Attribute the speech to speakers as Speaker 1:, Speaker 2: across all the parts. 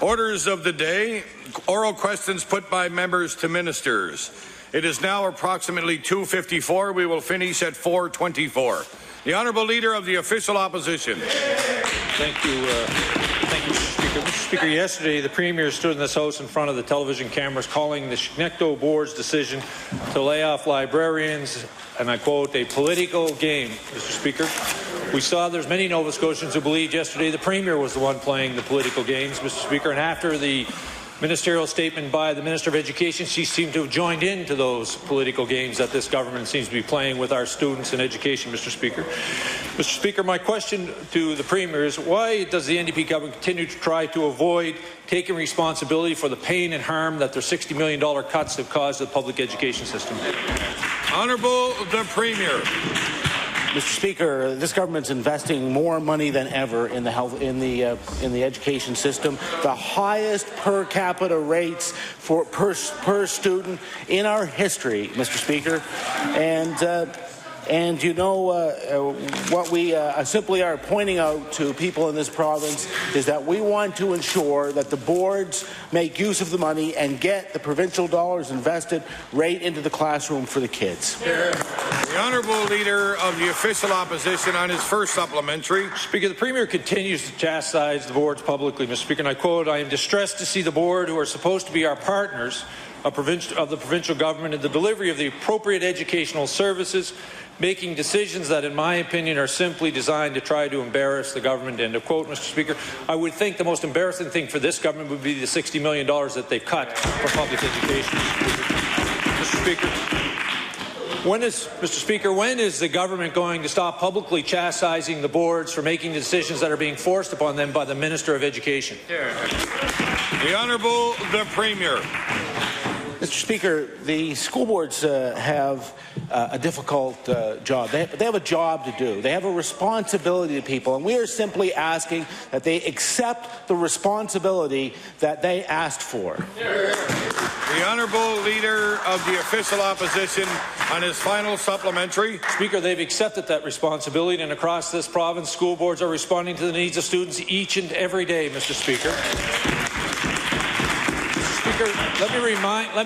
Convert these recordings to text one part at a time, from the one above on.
Speaker 1: Orders of the day, oral questions put by members to ministers. It is now approximately 2:54. We will finish at 4:24. The Honourable Leader of the Official Opposition.
Speaker 2: Thank you, Mr. Speaker. Mr. Speaker, yesterday the Premier stood in this House in front of the television cameras calling the Schenectady Board's decision to lay off librarians, and I quote, a political game, Mr. Speaker. We saw there's many Nova Scotians who believed yesterday the Premier was the one playing the political games, Mr. Speaker, and after the ministerial statement by the Minister of Education, she seemed to have joined into those political games that this government seems to be playing with our students in education, Mr. Speaker. Mr. Speaker, my question to the Premier is, why does the NDP government continue to try to avoid taking responsibility for the pain and harm that their $60 million cuts have caused the public education system?
Speaker 1: Honourable the Premier.
Speaker 3: Mr. Speaker, this government's investing more money than ever in the education system. The highest per capita rates for per student in our history, Mr. Speaker, and you know what we simply are pointing out to people in this province is that we want to ensure that the boards make use of the money and get the provincial dollars invested right into the classroom for the kids.
Speaker 1: The Honourable Leader of the Official Opposition on his first supplementary.
Speaker 2: Speaker, the Premier continues to chastise the boards publicly, Mr. Speaker, and I quote, I am distressed to see the board, who are supposed to be our partners of the provincial government in the delivery of the appropriate educational services, making decisions that, in my opinion, are simply designed to try to embarrass the government. End of quote, Mr. Speaker. I would think the most embarrassing thing for this government would be the $60 million that they cut for public education. Mr. Speaker, when is the government going to stop publicly chastising the boards for making decisions that are being forced upon them by the Minister of Education?
Speaker 1: The Honourable the Premier.
Speaker 3: Mr. Speaker, the school boards have a difficult job. They have a job to do. They have a responsibility to people, and we are simply asking that they accept the responsibility that they asked for.
Speaker 1: The Honourable Leader of the Official Opposition on his final supplementary.
Speaker 2: Speaker, they've accepted that responsibility, and across this province, school boards are responding to the needs of students each and every day, Mr. Speaker. Let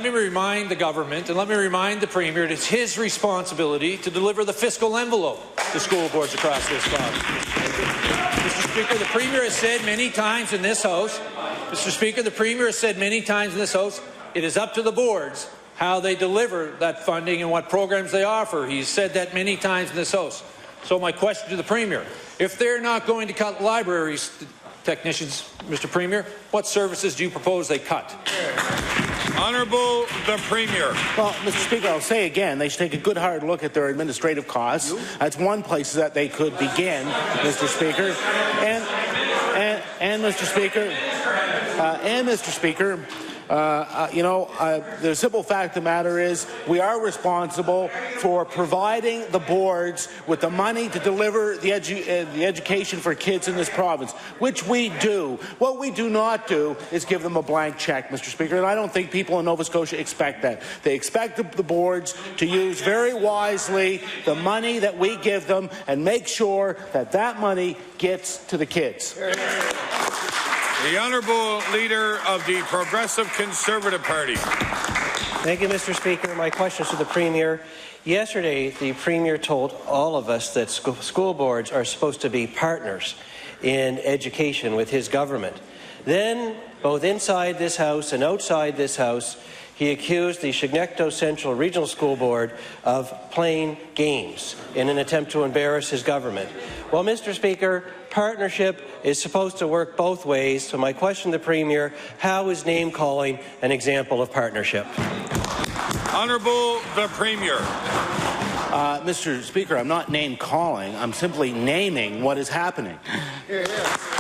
Speaker 2: me remind the government and let me remind the Premier that it's his responsibility to deliver the fiscal envelope to school boards across this province. Mr. Speaker, the Premier has said many times in this House, it is up to the boards how they deliver that funding and what programs they offer. He's said that many times in this House. So my question to the Premier, if they're not going to cut libraries technicians, Mr. Premier, what services do you propose they cut?
Speaker 1: Honourable the Premier.
Speaker 3: Well, Mr. Speaker, I'll say again, they should take a good hard look at their administrative costs. That's one place that they could begin, Mr. Speaker. And Mr. Speaker, the simple fact of the matter is we are responsible for providing the boards with the money to deliver the education for kids in this province, which we do. What we do not do is give them a blank check, Mr. Speaker, and I don't think people in Nova Scotia expect that. They expect the boards to use very wisely the money that we give them and make sure that that money gets to the kids.
Speaker 1: The Honourable Leader of the Progressive Conservative Party.
Speaker 4: Thank you, Mr. Speaker. My question is to the Premier. Yesterday, the Premier told all of us that school boards are supposed to be partners in education with his government. Then, both inside this House and outside this House, he accused the Schenectady Central Regional School Board of playing games in an attempt to embarrass his government. Well, Mr. Speaker, partnership is supposed to work both ways, so my question to the Premier, how is name-calling an example of partnership?
Speaker 1: Honourable the Premier.
Speaker 3: Mr. Speaker, I'm not name-calling. I'm simply naming what is happening.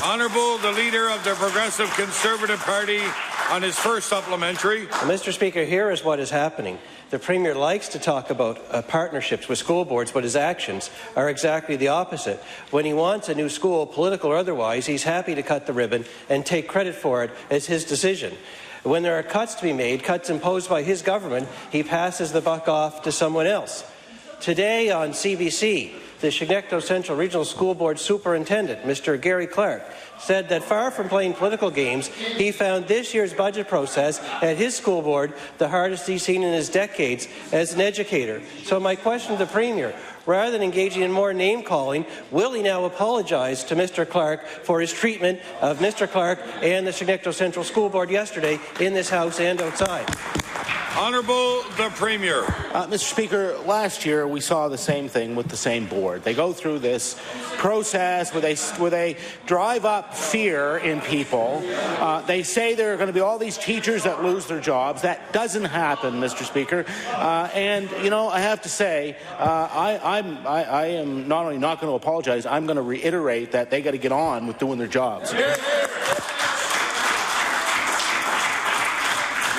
Speaker 1: Honourable the Leader of the Progressive Conservative Party on his first supplementary.
Speaker 4: Well, Mr. Speaker, here is what is happening. The Premier likes to talk about partnerships with school boards, but his actions are exactly the opposite. When he wants a new school, political or otherwise, he's happy to cut the ribbon and take credit for it as his decision. When there are cuts to be made, cuts imposed by his government, he passes the buck off to someone else. Today on CBC, the Schenectady Central Regional School Board Superintendent, Mr. Gary Clark, said that far from playing political games, he found this year's budget process at his school board the hardest he's seen in his decades as an educator. So my question to the Premier, rather than engaging in more name-calling, will he now apologize to Mr. Clark for his treatment of Mr. Clark and the Schenectady Central School Board yesterday in this House and outside?
Speaker 1: Honourable the Premier.
Speaker 3: Mr. Speaker, last year we saw the same thing with the same board. They go through this process where they drive up fear in people. They say there are going to be all these teachers that lose their jobs. That doesn't happen, Mr. Speaker. And you know, I have to say, I am not only not going to apologize, I'm going to reiterate that they got to get on with doing their jobs.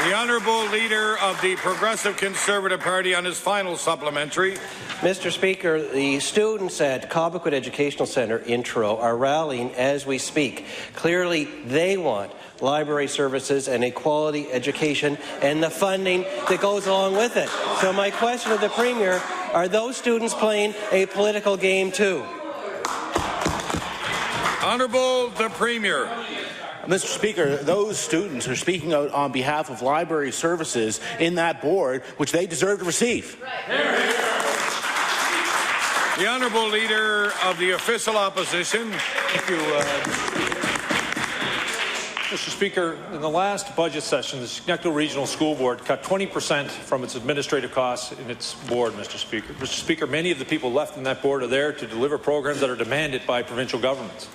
Speaker 1: The Honourable Leader of the Progressive Conservative Party on his final supplementary.
Speaker 4: Mr. Speaker, the students at Cobequid Educational Centre in Truro are rallying as we speak. Clearly, they want library services and a quality education and the funding that goes along with it. So my question to the Premier, are those students playing a political game too?
Speaker 1: Honourable the Premier.
Speaker 3: Mr. Speaker, those students are speaking out on behalf of library services in that board, which they deserve to receive.
Speaker 1: The Honourable Leader of the Official Opposition.
Speaker 2: Thank you, Mr. Speaker. In the last budget session, the Schenectady Regional School Board cut 20% from its administrative costs in its board, Mr. Speaker. Mr. Speaker, many of the people left in that board are there to deliver programs that are demanded by provincial governments.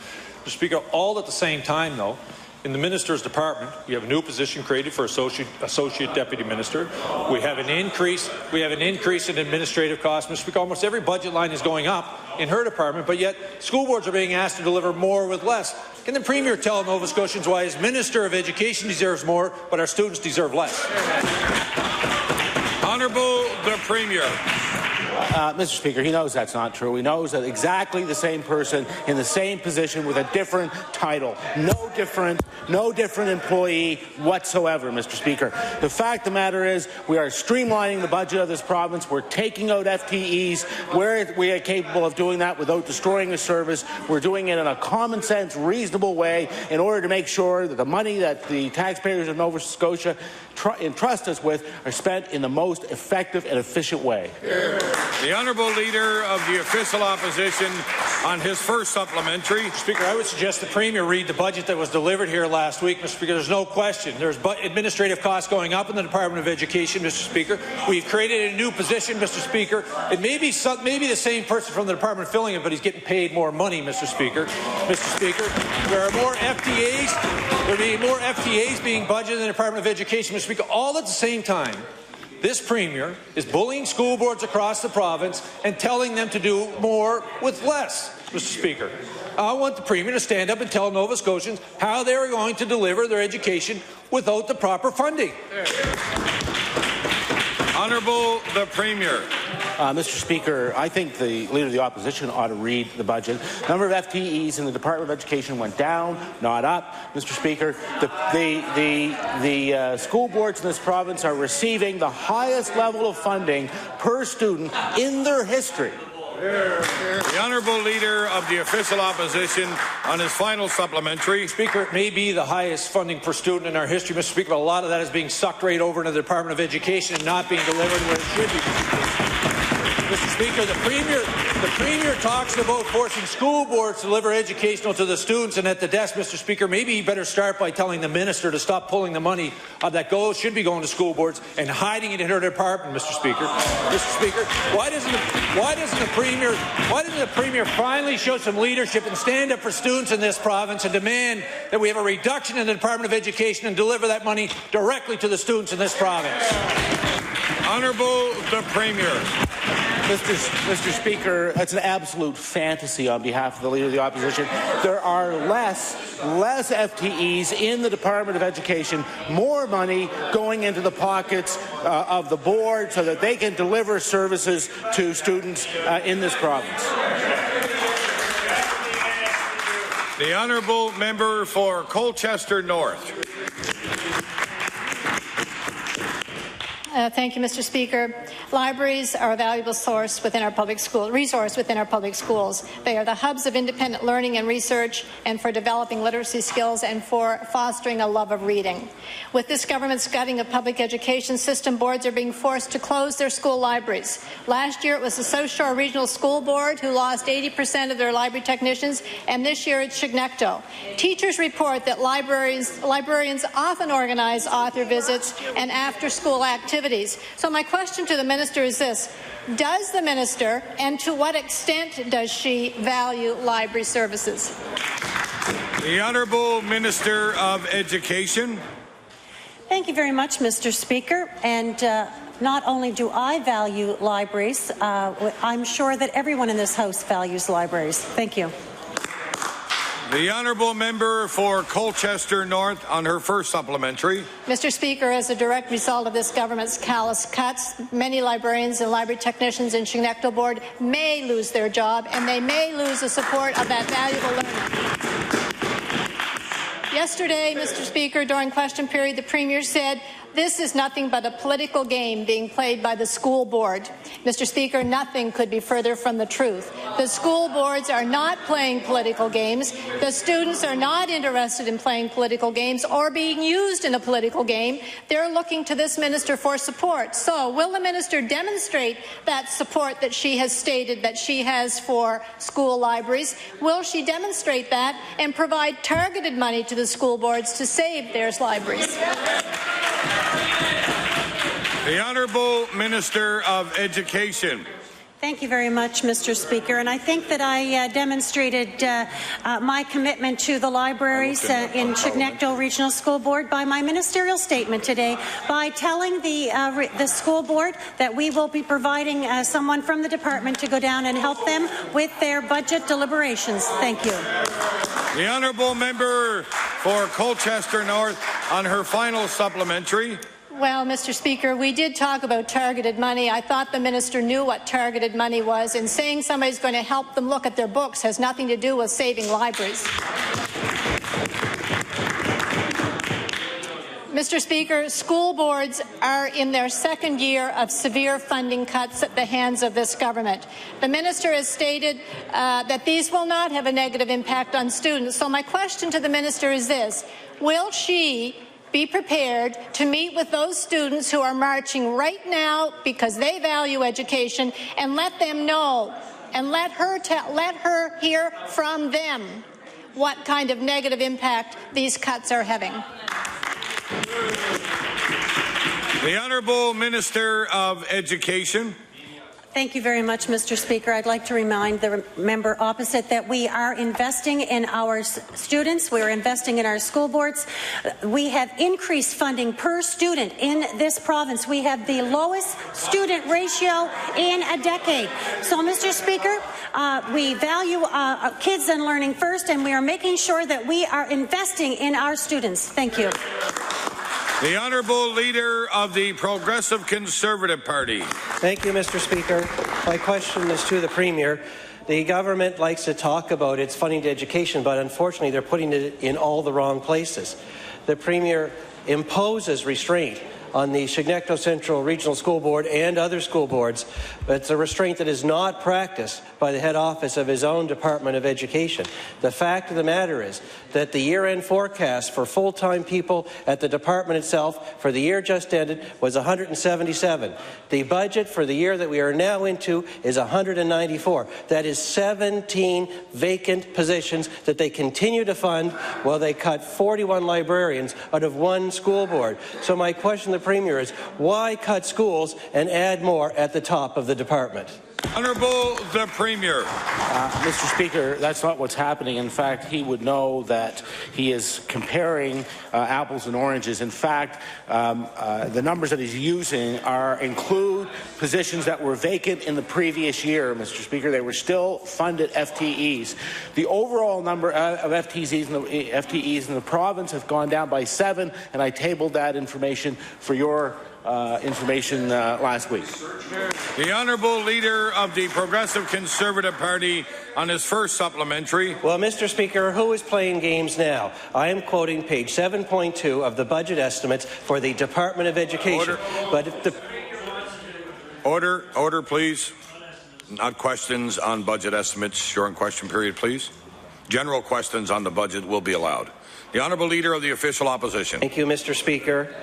Speaker 2: Mr. Speaker, all at the same time, though, in the Minister's Department, we have a new position created for Associate Deputy Minister. We have an increase in administrative costs. Mr. Speaker, almost every budget line is going up in her department, but yet school boards are being asked to deliver more with less. Can the Premier tell Nova Scotians why his Minister of Education deserves more, but our students deserve less?
Speaker 1: Honourable the Premier.
Speaker 3: Mr. Speaker, he knows that's not true. He knows that exactly the same person in the same position with a different title. No different employee whatsoever, Mr. Speaker. The fact of the matter is we are streamlining the budget of this province. We're taking out FTEs where we are capable of doing that without destroying the service. We're doing it in a common sense, reasonable way in order to make sure that the money that the taxpayers of Nova Scotia entrust us with are spent in the most effective and efficient way.
Speaker 1: The Honourable Leader of the Official Opposition on his first supplementary.
Speaker 2: Speaker, I would suggest the Premier read the budget that was delivered here last week, Mr. Speaker. There's no question. There's administrative costs going up in the Department of Education, Mr. Speaker. We've created a new position, Mr. Speaker. It may be the same person from the department filling it, but he's getting paid more money, Mr. Speaker. Mr. Speaker, there are more FTAs. There will be more FTAs being budgeted in the Department of Education, Mr. Speaker, all at the same time. This Premier is bullying school boards across the province and telling them to do more with less, Mr. Speaker. I want the Premier to stand up and tell Nova Scotians how they are going to deliver their education without the proper funding.
Speaker 1: Honourable the Premier.
Speaker 3: Mr. Speaker, I think the Leader of the Opposition ought to read the budget. The number of FTEs in the Department of Education went down, not up. Mr. Speaker, the school boards in this province are receiving the highest level of funding per student in their history.
Speaker 1: The Honourable Leader of the Official Opposition on his final supplementary.
Speaker 2: Speaker, it may be the highest funding per student in our history, Mr. Speaker, but a lot of that is being sucked right over into the Department of Education and not being delivered where it should be. Mr. Speaker, the Premier talks about forcing school boards to deliver educational to the students and at the desk, Mr. Speaker. Maybe he better start by telling the Minister to stop pulling the money that should be going to school boards and hiding it in her department, Mr. Speaker. Mr. Speaker, why doesn't the Premier finally show some leadership and stand up for students in this province and demand that we have a reduction in the Department of Education and deliver that money directly to the students in this province?
Speaker 1: Honourable the Premier.
Speaker 3: Mr. Speaker, that's an absolute fantasy on behalf of the Leader of the Opposition. There are less FTEs in the Department of Education, more money going into the pockets of the board so that they can deliver services to students in this province.
Speaker 1: The Honourable Member for Colchester North.
Speaker 5: Thank you, Mr. Speaker. Libraries are a valuable resource within our public schools. They are the hubs of independent learning and research, and for developing literacy skills and for fostering a love of reading. With this government's gutting of public education system, boards are being forced to close their school libraries. Last year, it was the South Shore Regional School Board who lost 80% of their library technicians, and this year it's Chignecto. Teachers report that librarians often organize author visits and after-school activities. So my question to the minister is this: does the minister, and to what extent does she, value library services?
Speaker 1: The Honourable Minister of Education.
Speaker 6: Thank you very much, Mr. Speaker. And not only do I value libraries, I'm sure that everyone in this House values libraries. Thank you.
Speaker 1: The Honourable Member for Colchester North on her first supplementary.
Speaker 5: Mr. Speaker, as a direct result of this government's callous cuts, many librarians and library technicians in Chignecto Board may lose their job, and they may lose the support of that valuable learner. Yesterday, Mr. Speaker, during question period, the Premier said, "This is nothing but a political game being played by the school board." Mr. Speaker, nothing could be further from the truth. The school boards are not playing political games. The students are not interested in playing political games or being used in a political game. They're looking to this minister for support. So, will the minister demonstrate that support that she has stated that she has for school libraries? Will she demonstrate that and provide targeted money to the school boards to save their libraries?
Speaker 1: The Honourable Minister of Education.
Speaker 6: Thank you very much, Mr. Speaker. And I think that I demonstrated my commitment to the libraries in Chignecto Regional School Board by my ministerial statement today, by telling the school board that we will be providing someone from the department to go down and help them with their budget deliberations. Thank you.
Speaker 1: The Honourable Member for Colchester North on her final supplementary.
Speaker 5: Well, Mr. Speaker, we did talk about targeted money. I thought the minister knew what targeted money was, and saying somebody's going to help them look at their books has nothing to do with saving libraries. Mr. Speaker, school boards are in their second year of severe funding cuts at the hands of this government. The minister has stated that these will not have a negative impact on students. So my question to the minister is this: will she be prepared to meet with those students who are marching right now because they value education, and let them know and let her hear from them what kind of negative impact these cuts are having?
Speaker 1: The Honourable Minister of Education.
Speaker 6: Thank you very much, Mr. Speaker. I'd like to remind the member opposite that we are investing in our students. We're investing in our school boards. We have increased funding per student in this province. We have the lowest student ratio in a decade. So, Mr. Speaker, we value kids and learning first, and we are making sure that we are investing in our students. Thank you.
Speaker 1: The Honourable Leader of the Progressive Conservative Party.
Speaker 4: Thank you, Mr. Speaker. My question is to the Premier. The government likes to talk about its funding to education, but unfortunately they're putting it in all the wrong places. The Premier imposes restraint on the Chignecto Central Regional School Board and other school boards, but it's a restraint that is not practiced by the head office of his own Department of Education. The fact of the matter is that the year-end forecast for full-time people at the department itself for the year just ended was 177. The budget for the year that we are now into is 194. That is 17 vacant positions that they continue to fund while they cut 41 librarians out of one school board. So my question to the Premier is, why cut schools and add more at the top of the department?
Speaker 1: Honourable the Premier.
Speaker 3: Mr. Speaker, that's not what's happening. In fact, he would know that he is comparing apples and oranges. In fact, the numbers that he's using include positions that were vacant in the previous year, Mr. Speaker. They were still funded FTEs. The overall number of FTEs in the province have gone down by 7, and I tabled that information for your information last week.
Speaker 1: The Honourable Leader of the Progressive Conservative Party on his first supplementary.
Speaker 4: Well, Mr. Speaker, who is playing games now? I am quoting page 7.2 of the budget estimates for the Department of Education.
Speaker 1: Order, please. Not questions on budget estimates during question period, please. General questions on the budget will be allowed. The Honourable Leader of the Official Opposition.
Speaker 4: Thank you, Mr. Speaker.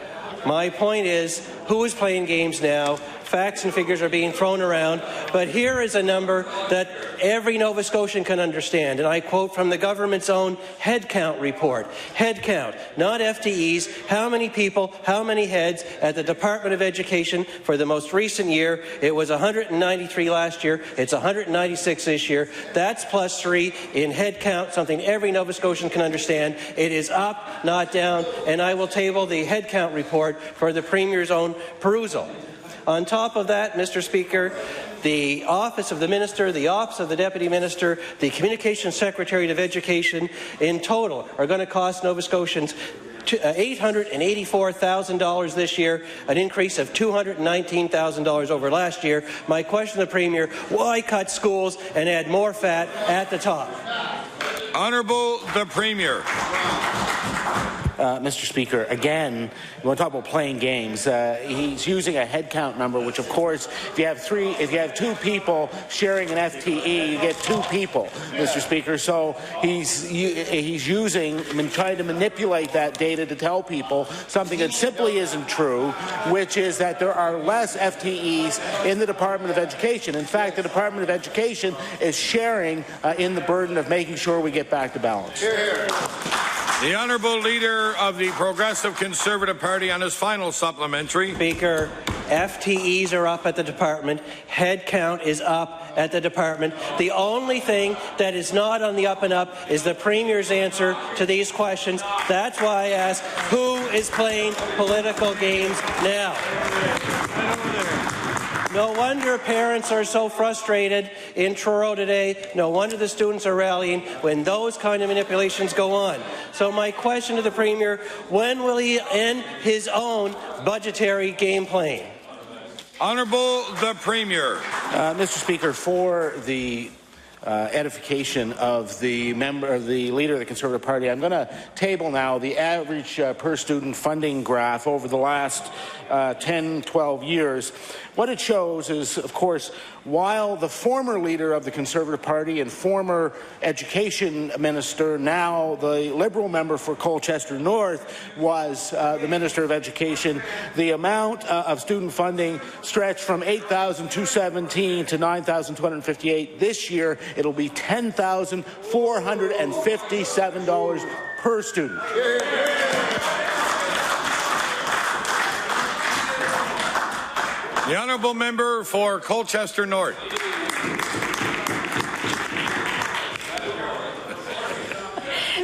Speaker 4: My point is, who is playing games now? Facts and figures are being thrown around, but here is a number that every Nova Scotian can understand, and I quote from the government's own headcount report. Headcount, not FTEs. How many people, how many heads at the Department of Education for the most recent year? It was 193 last year. It's 196 this year. That's +3 in headcount, something every Nova Scotian can understand. It is up, not down, and I will table the headcount report for the Premier's own perusal. On top of that, Mr. Speaker, the Office of the Minister, the Office of the Deputy Minister, the Communications Secretary of Education in total are going to cost Nova Scotians $884,000 this year, an increase of $219,000 over last year. My question to the Premier, why cut schools and add more fat at the top?
Speaker 1: Honourable the Premier.
Speaker 3: Mr. Speaker, again, you want to talk about playing games. He's using a headcount number, which, of course, if you have two people sharing an FTE, you get 2 people, Mr. Speaker. So he's trying to manipulate that data to tell people something that simply isn't true, which is that there are less FTEs in the Department of Education. In fact, the Department of Education is sharing in the burden of making sure we get back to balance.
Speaker 1: The Honourable Leader of the Progressive Conservative Party on his final supplementary.
Speaker 4: Speaker, FTEs are up at the department. Headcount is up at the department. The only thing that is not on the up and up is the Premier's answer to these questions. That's why I ask, who is playing political games now? No wonder parents are so frustrated in Truro today. No wonder the students are rallying when those kind of manipulations go on. So my question to the Premier, when will he end his own budgetary game playing?
Speaker 1: Honourable the Premier.
Speaker 3: Mr. Speaker, for the edification of the Leader of the Conservative Party, I'm going to table now the average per student funding graph over the last 10-12 years. What it shows is, of course, while the former Leader of the Conservative Party and former Education Minister, now the Liberal member for Colchester North, was the Minister of Education, the amount of student funding stretched from $8,217 to $9,258. This year, it'll be $10,457 per student.
Speaker 1: The Honourable Member for Colchester North.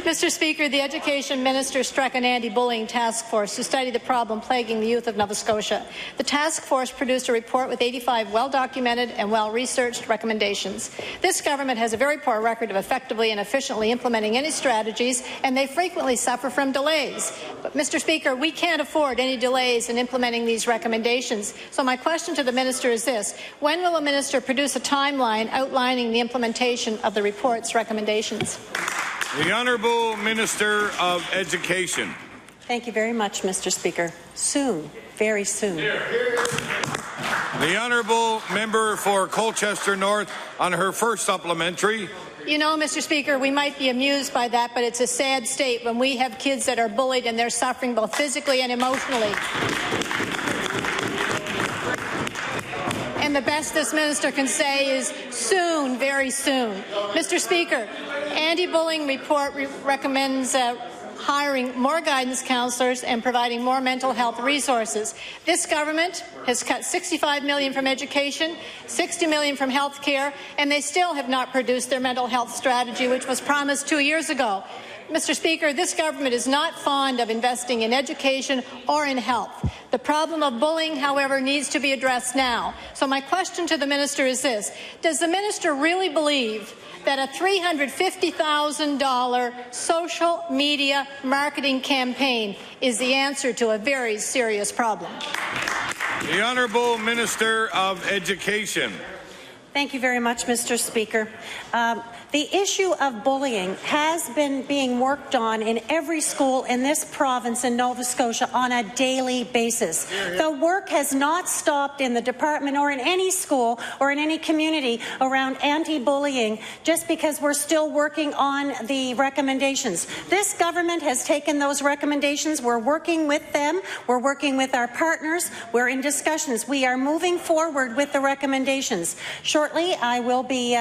Speaker 5: Mr. Speaker, the Education Minister struck an anti-bullying task force to study the problem plaguing the youth of Nova Scotia. The task force produced a report with 85 well-documented and well-researched recommendations. This government has a very poor record of effectively and efficiently implementing any strategies, and they frequently suffer from delays. But, Mr. Speaker, we can't afford any delays in implementing these recommendations. So my question to the Minister is this: when will the Minister produce a timeline outlining the implementation of the report's recommendations?
Speaker 1: The Honourable Minister of Education.
Speaker 6: Thank you very much, Mr. Speaker. Soon, very soon.
Speaker 1: The Honourable Member for Colchester North on her first supplementary.
Speaker 5: You know, Mr. Speaker, we might be amused by that, but it's a sad state when we have kids that are bullied and they're suffering both physically and emotionally. And the best this minister can say is soon, very soon. Mr. Speaker, anti-bullying report recommends hiring more guidance counselors and providing more mental health resources. This government has cut $65 million from education, $60 million from health care, and they still have not produced their mental health strategy, which was promised 2 years ago. Mr. Speaker, this government is not fond of investing in education or in health. The problem of bullying, however, needs to be addressed now. So my question to the minister is this: does the minister really believe that a $350,000 social media marketing campaign is the answer to a very serious problem?
Speaker 1: The Honourable Minister of Education.
Speaker 6: Thank you very much, Mr. Speaker. The issue of bullying has been being worked on in every school in this province in Nova Scotia on a daily basis. The work has not stopped in the department or in any school or in any community around anti-bullying just because we're still working on the recommendations. This government has taken those recommendations. We're working with them. We're working with our partners. We're in discussions. We are moving forward with the recommendations. Shortly, I will be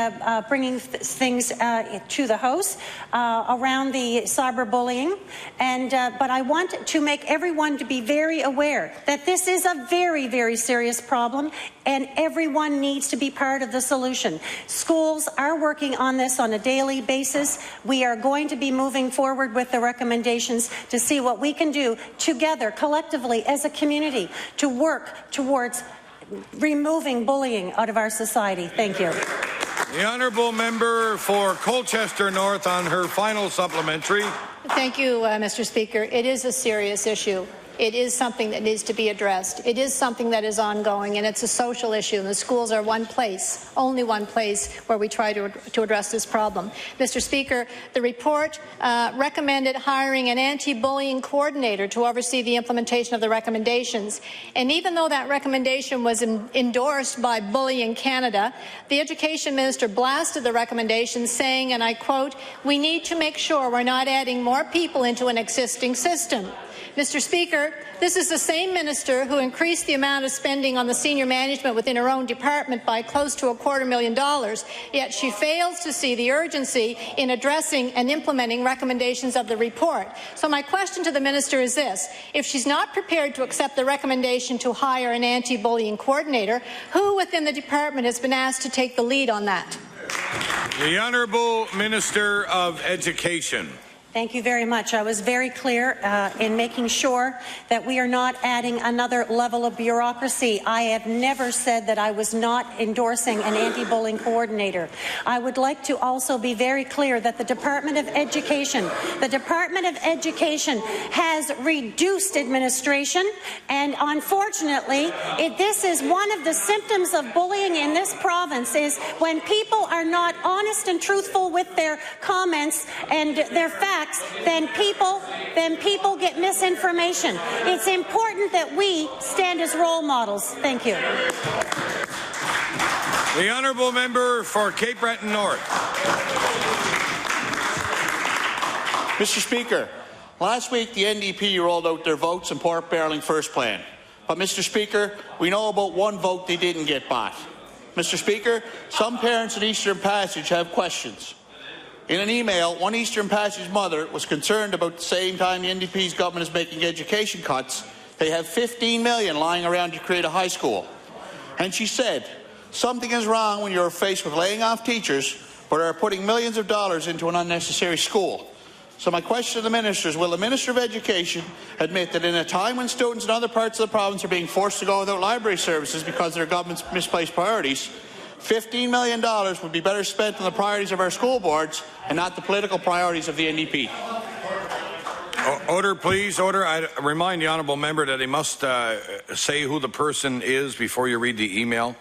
Speaker 6: bringing things to the House around the cyberbullying, but I want to make everyone to be very aware that this is a very, very serious problem, and everyone needs to be part of the solution. Schools are working on this on a daily basis. We are going to be moving forward with the recommendations to see what we can do together, collectively, as a community, to work towards removing bullying out of our society. Thank you.
Speaker 1: The Honourable Member for Colchester North on her final supplementary.
Speaker 5: Thank you, Mr. Speaker. It is a serious issue. It is something that needs to be addressed. It is something that is ongoing, and it's a social issue. And the schools are one place, only one place, where we try to address this problem. Mr. Speaker, the report recommended hiring an anti-bullying coordinator to oversee the implementation of the recommendations. And even though that recommendation was endorsed by Bullying Canada, the Education Minister blasted the recommendations, saying, and I quote, "We need to make sure we're not adding more people into an existing system." Mr. Speaker, this is the same minister who increased the amount of spending on the senior management within her own department by close to $250,000, yet she fails to see the urgency in addressing and implementing recommendations of the report. So my question to the minister is this: if she's not prepared to accept the recommendation to hire an anti-bullying coordinator, who within the department has been asked to take the lead on that?
Speaker 1: The Honourable Minister of Education.
Speaker 6: Thank you very much. I was very clear in making sure that we are not adding another level of bureaucracy. I have never said that I was not endorsing an anti-bullying coordinator. I would like to also be very clear that the Department of Education has reduced administration, and unfortunately, this is one of the symptoms of bullying in this province, is when people are not honest and truthful with their comments and their facts, then people get misinformation. It's important that we stand as role models. Thank you.
Speaker 1: The Honourable Member for Cape Breton North.
Speaker 7: Mr. Speaker, last week the NDP rolled out their Votes and Pork Barreling First plan. But, Mr. Speaker, we know about one vote they didn't get back. Mr. Speaker, some parents at Eastern Passage have questions. In an email, one Eastern Passage mother was concerned about the same time the NDP's government is making education cuts, they have $15 million lying around to create a high school. And she said, something is wrong when you're faced with laying off teachers but are putting millions of dollars into an unnecessary school. So my question to the minister is, will the Minister of Education admit that in a time when students in other parts of the province are being forced to go without library services because of their government's misplaced priorities, $15 million would be better spent on the priorities of our school boards and not the political priorities of the NDP?
Speaker 1: Order, please. Order. I remind the honourable member that he must say who the person is before you read the email.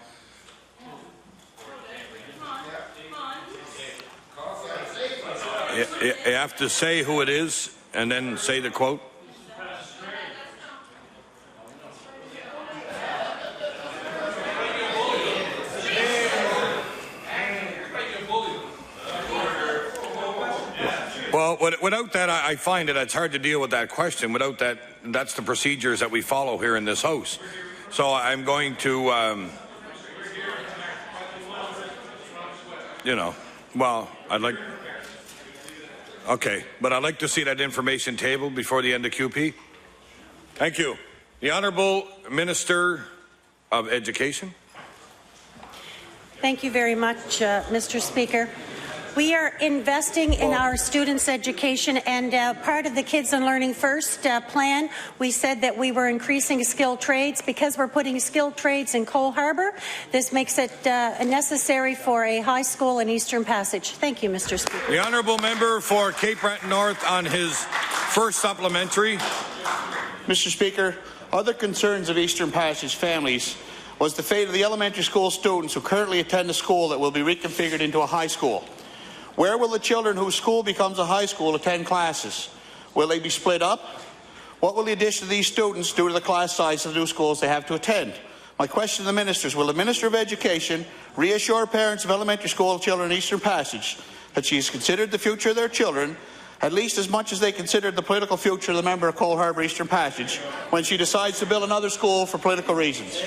Speaker 1: You have to say who it is and then say the quote. Well, without that, I find it's hard to deal with that question. Without that, that's the procedures that we follow here in this House. So I'm going to, I'd like... Okay, but I'd like to see that information tabled before the end of QP. Thank you. The Honourable Minister of Education.
Speaker 6: Thank you very much, Mr. Speaker. We are investing in our students' education, and part of the Kids and Learning First plan, we said that we were increasing skilled trades. Because we're putting skilled trades in Cole Harbour, this makes it necessary for a high school in Eastern Passage. Thank you, Mr. Speaker.
Speaker 1: The Honourable Member for Cape Breton North on his first supplementary.
Speaker 7: Mr. Speaker, other concerns of Eastern Passage families was the fate of the elementary school students who currently attend a school that will be reconfigured into a high school. Where will the children whose school becomes a high school attend classes? Will they be split up? What will the addition of these students do to the class size of the new schools they have to attend? My question to the ministers, will the Minister of Education reassure parents of elementary school children in Eastern Passage that she has considered the future of their children at least as much as they considered the political future of the member of Cole Harbour Eastern Passage when she decides to build another school for political reasons?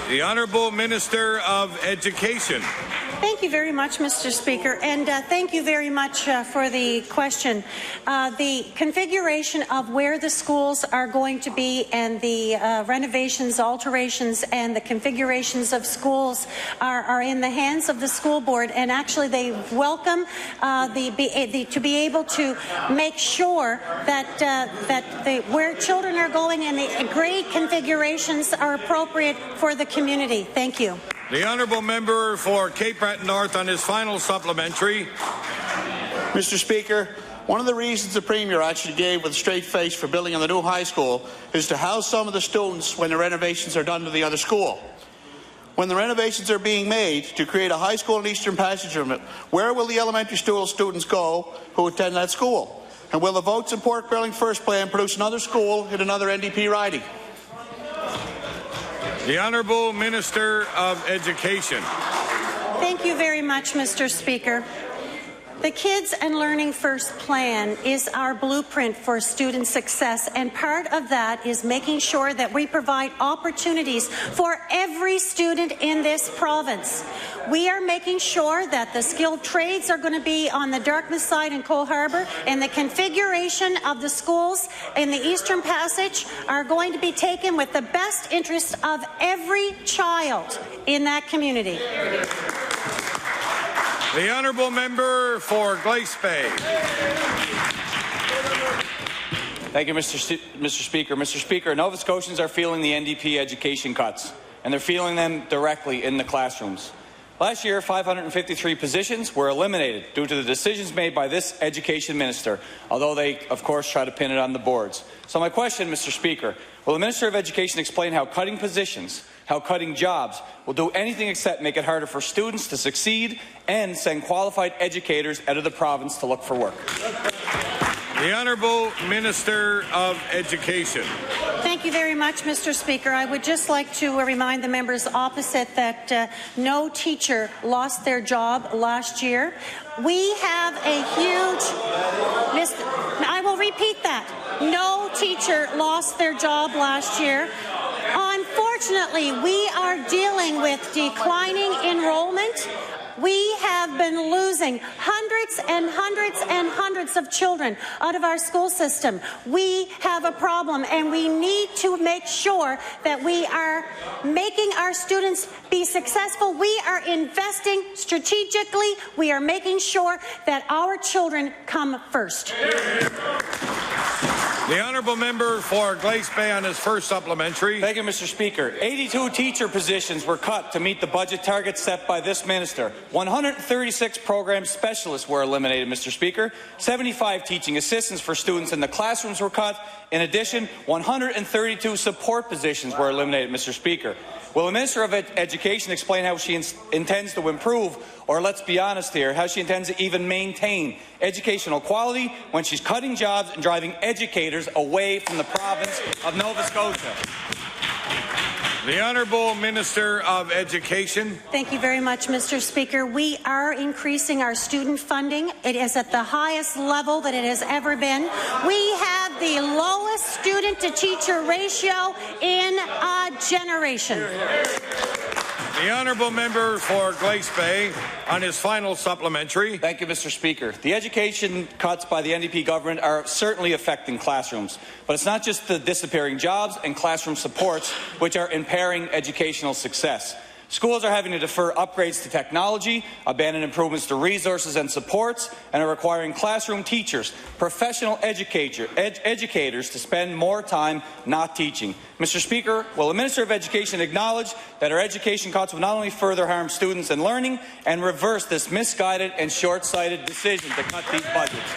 Speaker 1: The Honourable Minister of Education.
Speaker 6: Thank you very much, Mr. Speaker, and thank you very much for the question. The configuration of where the schools are going to be and the renovations, alterations, and the configurations of schools are in the hands of the school board, and actually they welcome to be able to make sure that where children are going and the grade configurations are appropriate for the community. Thank you.
Speaker 1: The Honourable Member for Cape Breton North on his final supplementary.
Speaker 7: Mr. Speaker, one of the reasons the Premier actually gave with a straight face for building on the new high school is to house some of the students when the renovations are done to the other school. When the renovations are being made to create a high school in Eastern Passage, where will the elementary school students go who attend that school? And will the votes in Port Burling First Plan produce another school in another NDP riding?
Speaker 1: The Honourable Minister of Education.
Speaker 6: Thank you very much, Mr. Speaker. The Kids and Learning First Plan is our blueprint for student success, and part of that is making sure that we provide opportunities for every student in this province. We are making sure that the skilled trades are going to be on the Dartmouth side in Cole Harbour, and the configuration of the schools in the Eastern Passage are going to be taken with the best interest of every child in that community.
Speaker 1: The Honourable Member for Glace Bay.
Speaker 8: Thank you, Mr. Speaker. Mr. Speaker, Nova Scotians are feeling the NDP education cuts, and they're feeling them directly in the classrooms. Last year, 553 positions were eliminated due to the decisions made by this education minister, although they, of course, try to pin it on the boards. So my question, Mr. Speaker, will the Minister of Education explain how cutting positions, how cutting jobs will do anything except make it harder for students to succeed and send qualified educators out of the province to look for work?
Speaker 1: The Honourable Minister of Education.
Speaker 6: Thank you very much, Mr. Speaker. I would just like to remind the members opposite that no teacher lost their job last year. We have a huge... I will repeat that. No teacher lost their job last year. Unfortunately, we are dealing with declining enrollment. We have been losing hundreds and hundreds and hundreds of children out of our school system. We have a problem, and we need to make sure that we are making our students be successful. We are investing strategically. We are making sure that our children come first.
Speaker 1: The Honourable Member for Glace Bay on his first supplementary.
Speaker 8: Thank you, Mr. Speaker. 82 teacher positions were cut to meet the budget targets set by this minister. 136 program specialists were eliminated, Mr. Speaker. 75 teaching assistants for students in the classrooms were cut. In addition, 132 support positions were eliminated, Mr. Speaker. Will the Minister of Education explain how she intends to improve, or let's be honest here, how she intends to even maintain educational quality when she's cutting jobs and driving educators away from the province of Nova Scotia?
Speaker 1: The Honourable Minister of Education.
Speaker 6: Thank you very much, Mr. Speaker. We are increasing our student funding. It is at the highest level that it has ever been. We have the lowest student-to-teacher ratio in a generation.
Speaker 1: The Honourable Member for Glace Bay on his final supplementary.
Speaker 8: Thank you, Mr. Speaker. The education cuts by the NDP government are certainly affecting classrooms, but it's not just the disappearing jobs and classroom supports which are impairing educational success. Schools are having to defer upgrades to technology, abandon improvements to resources and supports, and are requiring classroom teachers, professional educators to spend more time not teaching. Mr. Speaker, will the Minister of Education acknowledge that our education cuts will not only further harm students and learning and reverse this misguided and short-sighted decision to cut these budgets?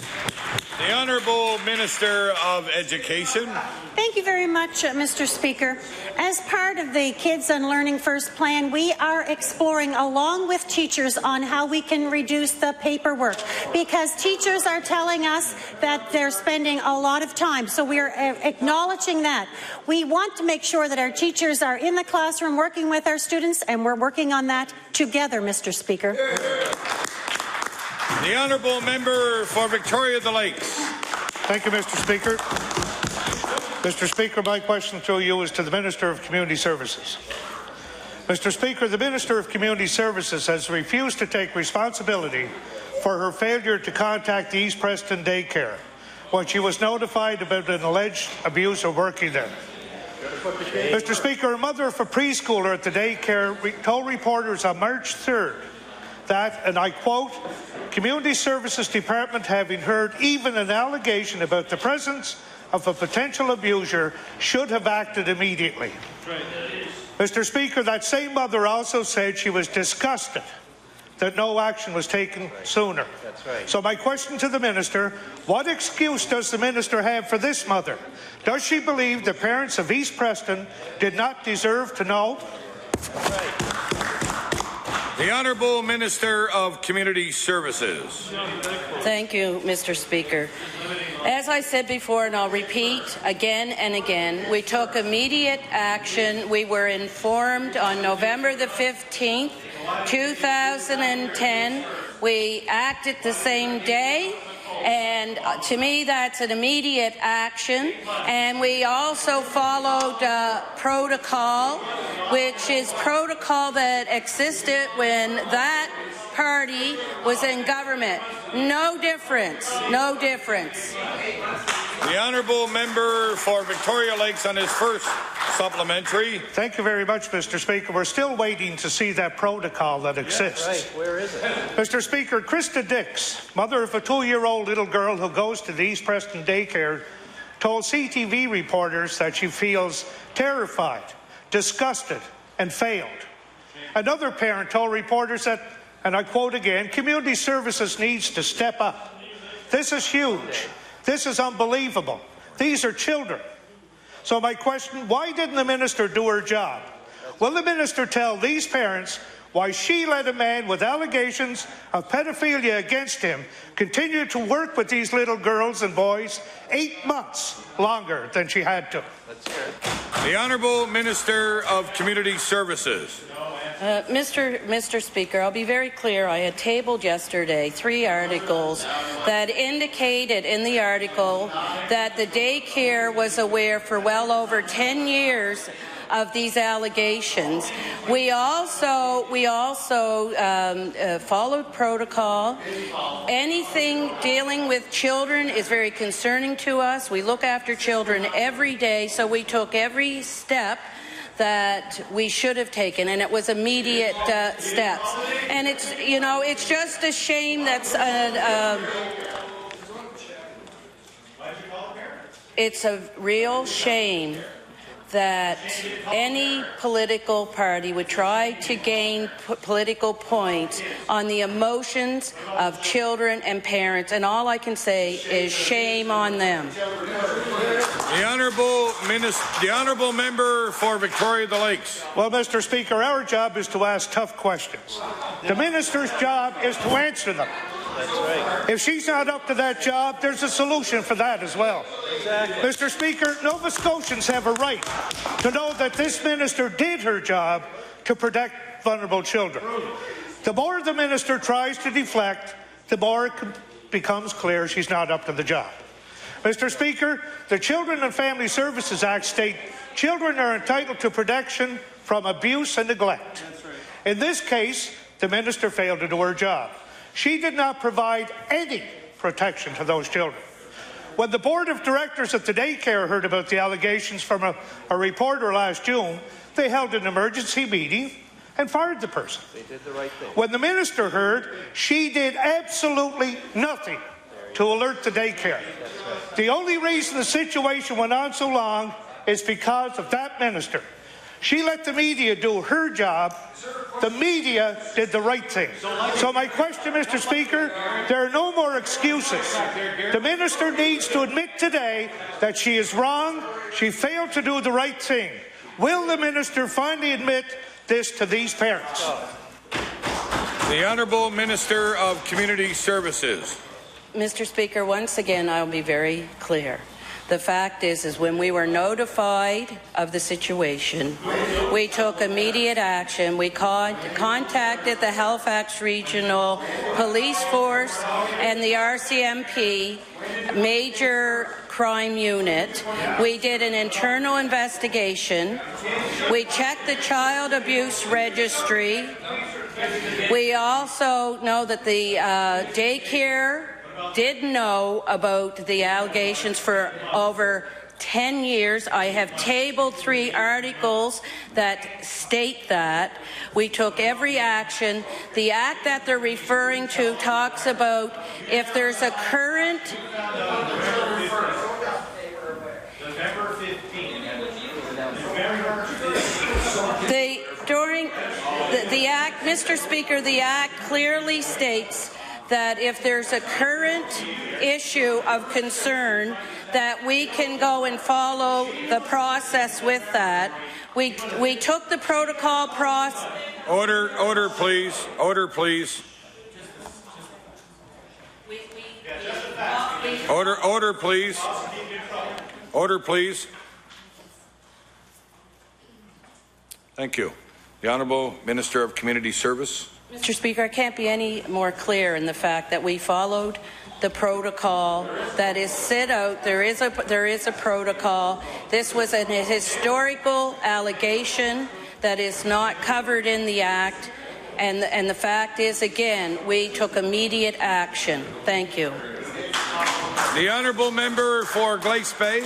Speaker 1: The Honourable Minister of Education.
Speaker 6: Thank you very much, Mr. Speaker. As part of the Kids and Learning First plan, we are exploring, along with teachers, on how we can reduce the paperwork, because teachers are telling us that they're spending a lot of time. So we are acknowledging that. We want to make sure that our teachers are in the classroom working with our students, and we're working on that together, Mr. Speaker.
Speaker 1: The Honourable Member for Victoria the Lakes.
Speaker 9: Thank you, Mr. Speaker. Mr. Speaker, my question to you is to the Minister of Community Services. Mr. Speaker, the Minister of Community Services has refused to take responsibility for her failure to contact the East Preston daycare when she was notified about an alleged abuse of working there. Mr. Speaker, a mother of a preschooler at the daycare told reporters on March 3rd that, and I quote, Community Services Department, having heard even an allegation about the presence of a potential abuser, should have acted immediately. Right. Mr. Speaker, that same mother also said she was disgusted that no action was taken sooner. That's right. So my question to the Minister, what excuse does the Minister have for this mother? Does she believe the parents of East Preston did not deserve to know? Right.
Speaker 1: The Honourable Minister of Community Services.
Speaker 10: Thank you, Mr. Speaker. As I said before, and I'll repeat again and again, we took immediate action. We were informed on November the 15th, 2010. We acted the same day. And to me, that's an immediate action. And we also followed protocol, which is protocol that existed when that party was in government. No difference. No difference.
Speaker 1: The Honourable Member for Victoria Lakes on his first supplementary.
Speaker 9: Thank you very much, Mr. Speaker. We're still waiting to see that protocol that exists.
Speaker 4: Yeah, right. Where is it?
Speaker 9: Mr. Speaker, Krista Dix, mother of a 2-year-old little girl who goes to the East Preston daycare, told CTV reporters that she feels terrified, disgusted, and failed. Another parent told reporters that, and I quote again, Community Services needs to step up. This is huge. This is unbelievable. These are children. So my question, why didn't the Minister do her job? Will the Minister tell these parents why she let a man with allegations of pedophilia against him continue to work with these little girls and boys 8 months longer than she had to?
Speaker 1: The Honourable Minister of Community Services.
Speaker 10: Mr. Speaker, I'll be very clear. I had tabled yesterday 3 articles that indicated in the article that the daycare was aware for well over 10 years of these allegations. We also followed protocol. Anything dealing with children is very concerning to us. We look after children every day, so we took every step that we should have taken, and it was immediate steps. And it's, you know, it's just a shame that's it's a real shame that any political party would try to gain political points on the emotions of children and parents, and all I can say is shame on them.
Speaker 1: The Honourable Member for Victoria the Lakes.
Speaker 9: Well, Mr. Speaker, our job is to ask tough questions. The Minister's job is to answer them.
Speaker 4: That's right.
Speaker 9: If she's not up to that job, there's a solution for that as well.
Speaker 4: Exactly.
Speaker 9: Mr. Speaker, Nova Scotians have a right to know that this minister did her job to protect vulnerable children. The more the minister tries to deflect, the more it becomes clear she's not up to the job. Mr. Speaker, the Children and Family Services Act states children are entitled to protection from abuse and neglect. In this case, the minister failed to do her job. She did not provide any protection to those children. When the board of directors at the daycare heard about the allegations from a reporter last June, they held an emergency meeting and fired the person.
Speaker 4: They did the right thing.
Speaker 9: When the minister heard, she did absolutely nothing to alert the daycare. The only reason the situation went on so long is because of that minister. She let the media do her job. The media did the right thing. So my question, Mr. Speaker, there are no more excuses. The minister needs to admit today that she is wrong. She failed to do the right thing. Will the minister finally admit this to these parents?
Speaker 1: The Honourable Minister of Community Services.
Speaker 10: Mr. Speaker, once again, I'll be very clear. The fact is when we were notified of the situation, we took immediate action. We contacted the Halifax Regional Police Force and the RCMP Major Crime Unit. We did an internal investigation. We checked the Child Abuse Registry. We also know that the daycare did know about the allegations for over 10 years. I have tabled 3 articles that state that. We took every action. The act that they're referring to talks about if there's a current... The Act, Mr. Speaker, the Act clearly states that if there's a current issue of concern, that we can go and follow the process with that. We took the protocol process.
Speaker 1: Order, please. Order, please. Order, please. Order, please. Thank you. The Honourable Minister of Community Service.
Speaker 10: Mr. Speaker, I can't be any more clear in the fact that we followed the protocol that is set out. There is a protocol. This was a historical allegation that is not covered in the Act, and the fact is, again, we took immediate action. Thank you.
Speaker 1: The Honourable Member for Glace Bay.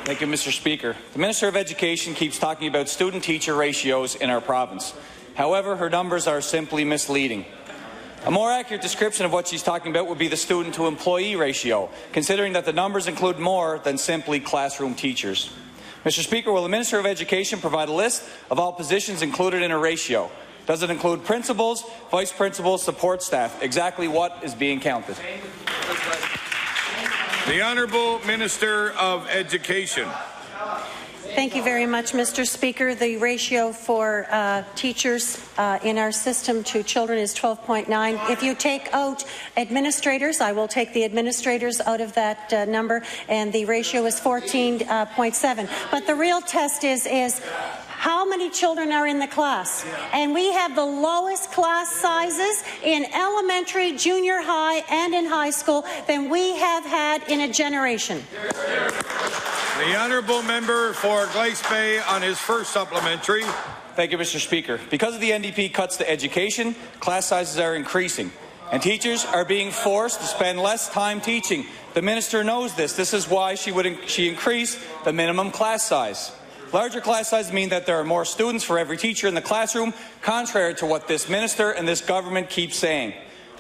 Speaker 8: Thank you, Mr. Speaker. The Minister of Education keeps talking about student-teacher ratios in our province. However, her numbers are simply misleading. A more accurate description of what she's talking about would be the student-to-employee ratio, considering that the numbers include more than simply classroom teachers. Mr. Speaker, will the Minister of Education provide a list of all positions included in a ratio? Does it include principals, vice principals, support staff? Exactly what is being counted?
Speaker 1: The Honourable Minister of Education.
Speaker 6: Thank you very much, Mr. Speaker. The ratio for teachers in our system to children is 12.9. If you take out administrators, I will take the administrators out of that number, and the ratio is 14.7. But the real test is how many children are in the class? And we have the lowest class sizes in elementary, junior high, and in high school than we have had in a generation.
Speaker 1: The Honourable Member for Glace Bay on his first supplementary.
Speaker 8: Thank you, Mr. Speaker. Because of the NDP cuts to education, class sizes are increasing, and teachers are being forced to spend less time teaching. The minister knows this. This is why she increased the minimum class size. Larger class sizes mean that there are more students for every teacher in the classroom, contrary to what this minister and this government keep saying.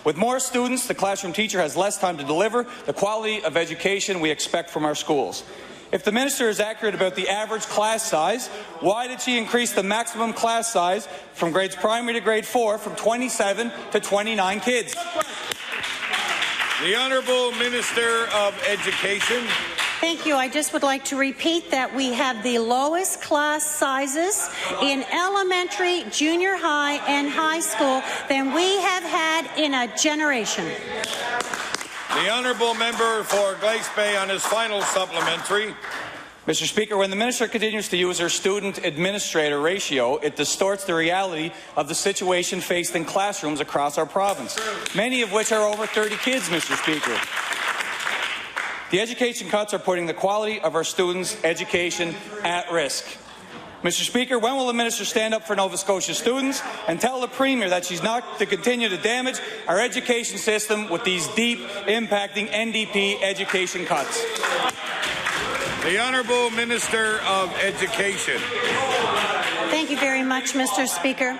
Speaker 8: With more students, the classroom teacher has less time to deliver the quality of education we expect from our schools. If the minister is accurate about the average class size, why did she increase the maximum class size from grades primary to grade 4 from 27 to 29 kids?
Speaker 1: The Honourable Minister of Education.
Speaker 6: Thank you. I just would like to repeat that we have the lowest class sizes in elementary, junior high, and high school than we have had in a generation.
Speaker 1: The Honourable Member for Glace Bay on his final supplementary.
Speaker 8: Mr. Speaker, when the minister continues to use her student-administrator ratio, it distorts the reality of the situation faced in classrooms across our province, many of which are over 30 kids, Mr. Speaker. The education cuts are putting the quality of our students' education at risk. Mr. Speaker, when will the minister stand up for Nova Scotia students and tell the Premier that she's not to continue to damage our education system with these deep, impacting NDP education cuts?
Speaker 1: The Honourable Minister of Education.
Speaker 6: Thank you very much, Mr. Speaker.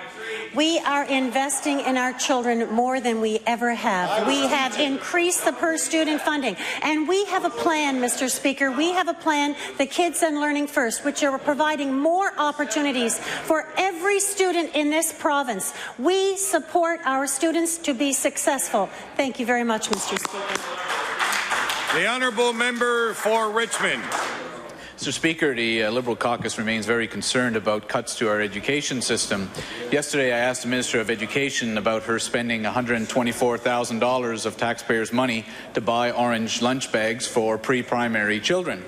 Speaker 6: We are investing in our children more than we ever have. We have increased the per-student funding. And we have a plan, Mr. Speaker. We have a plan, the Kids and Learning First, which are providing more opportunities for every student in this province. We support our students to be successful. Thank you very much, Mr. Speaker.
Speaker 1: The honourable member for Richmond.
Speaker 11: Mr. Speaker, the Liberal caucus remains very concerned about cuts to our education system. Yesterday, I asked the Minister of Education about her spending $124,000 of taxpayers' money to buy orange lunch bags for pre-primary children.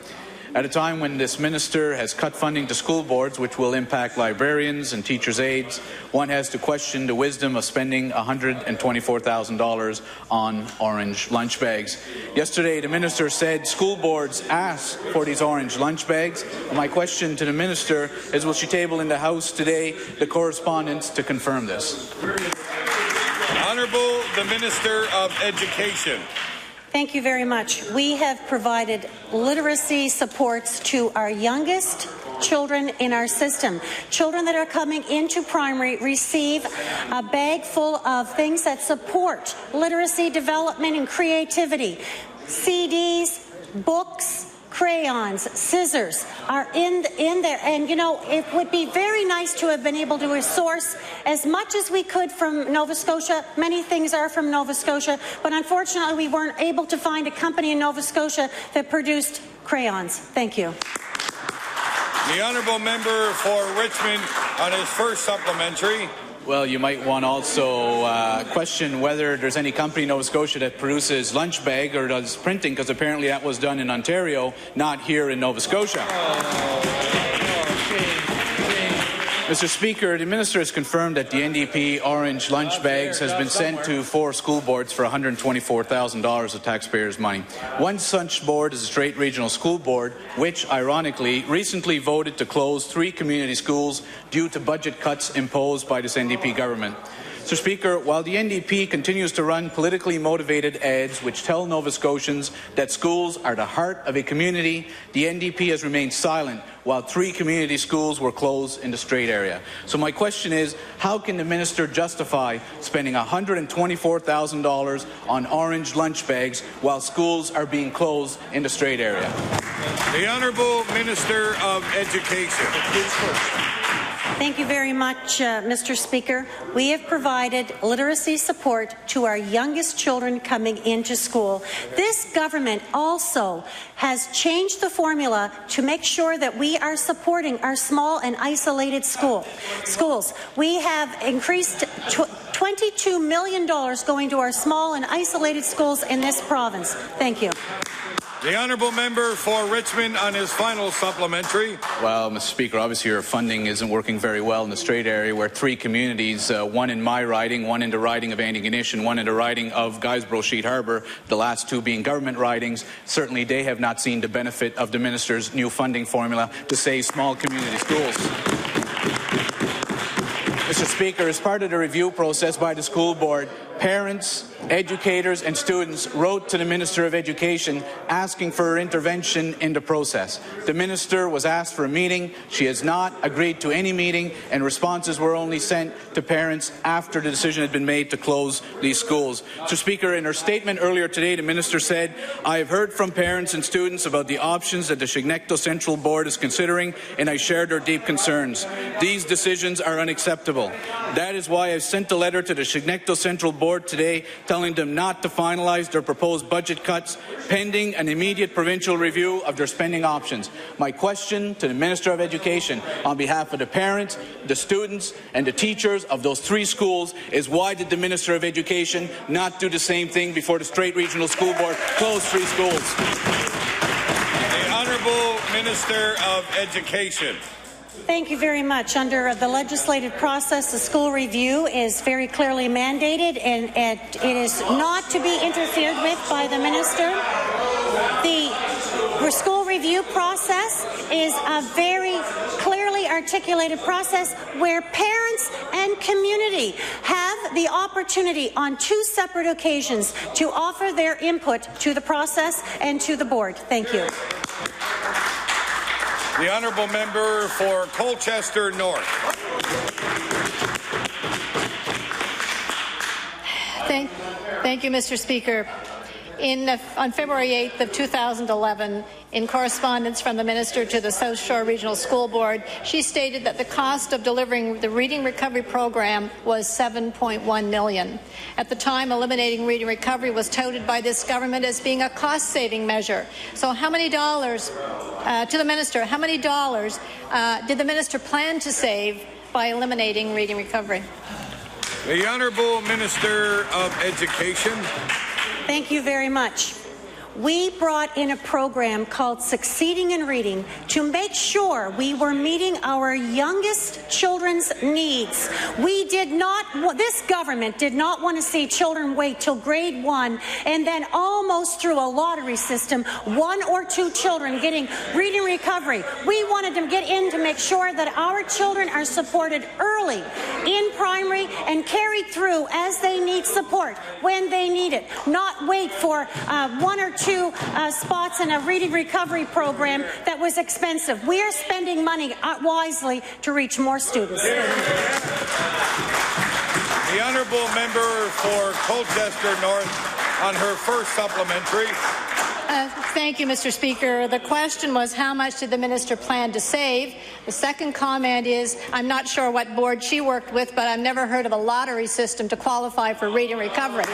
Speaker 11: At a time when this minister has cut funding to school boards, which will impact librarians and teachers' aides, one has to question the wisdom of spending $124,000 on orange lunch bags. Yesterday, the minister said school boards asked for these orange lunch bags. My question to the minister is, will she table in the House today the correspondence to confirm this?
Speaker 1: Honourable the Minister of Education.
Speaker 6: Thank you very much. We have provided literacy supports to our youngest children in our system. Children that are coming into primary receive a bag full of things that support literacy development and creativity. CDs, books, crayons, scissors are in there, and you know, it would be very nice to have been able to source as much as we could from Nova Scotia. Many things are from Nova Scotia, but unfortunately we weren't able to find a company in Nova Scotia that produced crayons. Thank you.
Speaker 1: The honourable member for Richmond on his first supplementary.
Speaker 11: Well, you might want to also question whether there's any company in Nova Scotia that produces lunch bag or does printing, because apparently that was done in Ontario, not here in Nova Scotia. Mr. Speaker, the minister has confirmed that the NDP orange lunch bags has been sent to 4 school boards for $124,000 of taxpayers' money. One such board is the Strait Regional School Board, which, ironically, recently voted to close 3 community schools due to budget cuts imposed by this NDP government. Mr. Speaker, while the NDP continues to run politically motivated ads which tell Nova Scotians that schools are the heart of a community, the NDP has remained silent while 3 community schools were closed in the Strait area. So my question is, how can the minister justify spending $124,000 on orange lunch bags while schools are being closed in the Strait area?
Speaker 1: The Honourable Minister of Education.
Speaker 6: Thank you very much, Mr. Speaker. We have provided literacy support to our youngest children coming into school. This government also has changed the formula to make sure that we are supporting our small and isolated schools. We have increased $22 million going to our small and isolated schools in this province. Thank you.
Speaker 1: The honourable member for Richmond on his final supplementary.
Speaker 11: Well, Mr. Speaker, obviously your funding isn't working very well in the Strait area, where 3 communities, one in my riding, one in the riding of Antigonish, and one in the riding of Guysborough Sheet Harbour, the last 2 being government ridings, certainly they have not seen the benefit of the minister's new funding formula to save small community schools. Mr. Speaker, as part of the review process by the school board, parents, educators and students wrote to the Minister of Education asking for her intervention in the process. The Minister was asked for a meeting. She has not agreed to any meeting, and responses were only sent to parents after the decision had been made to close these schools. Mr. Speaker, in her statement earlier today, the Minister said, "I have heard from parents and students about the options that the Chignecto Central Board is considering, and I shared their deep concerns. These decisions are unacceptable. That is why I sent a letter to the Chignecto Central Board today telling them not to finalize their proposed budget cuts pending an immediate provincial review of their spending options." My question to the Minister of Education on behalf of the parents, the students and the teachers of those 3 schools is, why did the Minister of Education not do the same thing before the Strait Regional School Board closed 3 schools?
Speaker 1: The Honourable Minister of Education.
Speaker 6: Thank you very much. Under the legislative process, the school review is very clearly mandated, and it is not to be interfered with by the minister. The school review process is a very clearly articulated process where parents and community have the opportunity on 2 separate occasions to offer their input to the process and to the board. Thank you.
Speaker 1: The honourable member for Colchester North.
Speaker 5: Thank you, Mr. Speaker. On February 8th of 2011, in correspondence from the Minister to the South Shore Regional School Board, she stated that the cost of delivering the Reading Recovery Program was $7.1 million. At the time, eliminating Reading Recovery was touted by this government as being a cost-saving measure. So how many dollars, to the Minister, how many dollars did the Minister plan to save by eliminating Reading Recovery?
Speaker 1: The Honourable Minister of Education.
Speaker 6: Thank you very much. We brought in a program called Succeeding in Reading to make sure we were meeting our youngest children's needs. This government did not want to see children wait till grade 1 and then almost through a lottery system, 1 or 2 children getting Reading Recovery. We wanted to get in to make sure that our children are supported early in primary and carried through as they need support when they need it, not wait for 1 or 2 spots in a Reading Recovery program that was expensive. We are spending money wisely to reach more students.
Speaker 1: The Honourable Member for Colchester North on her first supplementary.
Speaker 5: Thank you, Mr. Speaker. The question was, how much did the minister plan to save? The second comment is, I'm not sure what board she worked with, but I've never heard of a lottery system to qualify for Reading Recovery.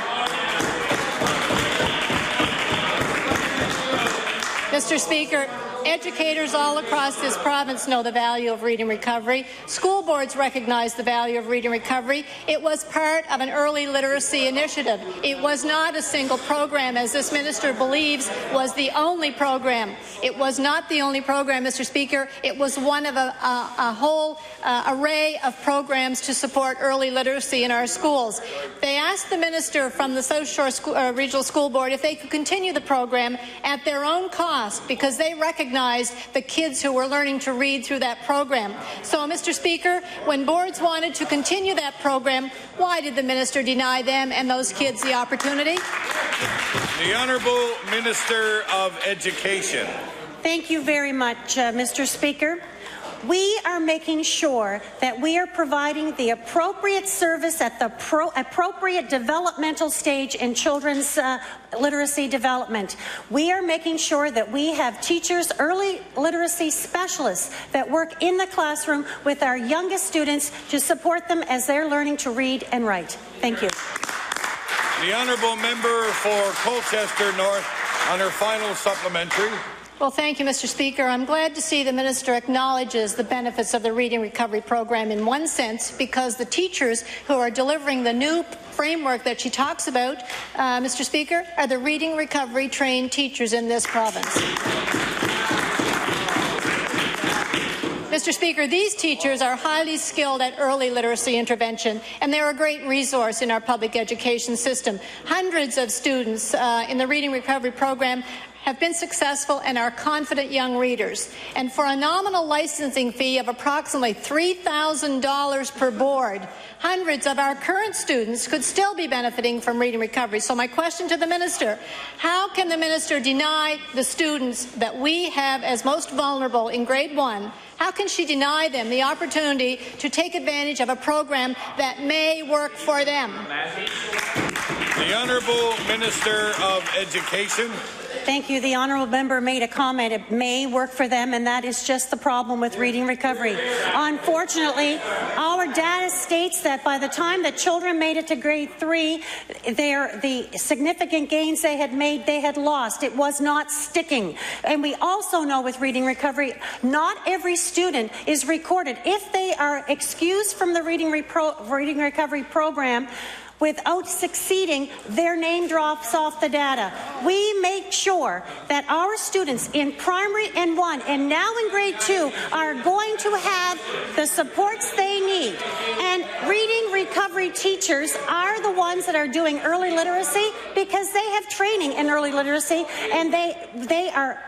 Speaker 5: Mr. Speaker, educators all across this province know the value of Reading Recovery. School boards recognize the value of Reading Recovery. It was part of an early literacy initiative. It was not a single program, as this minister believes was the only program. It was not the only program, Mr. Speaker. It was one of a whole array of programs to support early literacy in our schools. They asked the minister from the South Shore Regional School Board if they could continue the program at their own cost, because they recognized the kids who were learning to read through that program. So, Mr. Speaker, when boards wanted to continue that program, why did the minister deny them and those kids the opportunity?
Speaker 1: The Honourable Minister of Education.
Speaker 6: Thank you very much, Mr. Speaker. We are making sure that we are providing the appropriate service at the appropriate developmental stage in children's literacy development. We are making sure that we have teachers, early literacy specialists that work in the classroom with our youngest students to support them as they're learning to read and write. Thank you.
Speaker 1: The Honourable Member for Colchester North on her final supplementary.
Speaker 5: Well, thank you, Mr. Speaker. I'm glad to see the minister acknowledges the benefits of the Reading Recovery Program in one sense, because the teachers who are delivering the new framework that she talks about, Mr. Speaker, are the Reading Recovery trained teachers in this province. Mr. Speaker, these teachers are highly skilled at early literacy intervention, and they're a great resource in our public education system. Hundreds of students in the Reading Recovery Program have been successful and are confident young readers. And for a nominal licensing fee of approximately $3,000 per board, hundreds of our current students could still be benefiting from Reading Recovery. So my question to the minister, how can the minister deny the students that we have as most vulnerable in grade 1? How can she deny them the opportunity to take advantage of a program that may work for them?
Speaker 1: The Honourable Minister of Education.
Speaker 6: Thank you. The honourable member made a comment. It may work for them, and that is just the problem with Reading Recovery. Unfortunately, our data states that by the time the children made it to grade 3, the significant gains they had made, they had lost. It was not sticking. And we also know with Reading Recovery, not every student is recorded. If they are excused from the Reading Recovery program, without succeeding, their name drops off the data. We make sure that our students in primary and 1 and now in grade 2 are going to have the supports they need. And Reading Recovery teachers are the ones that are doing early literacy because they have training in early literacy, and they are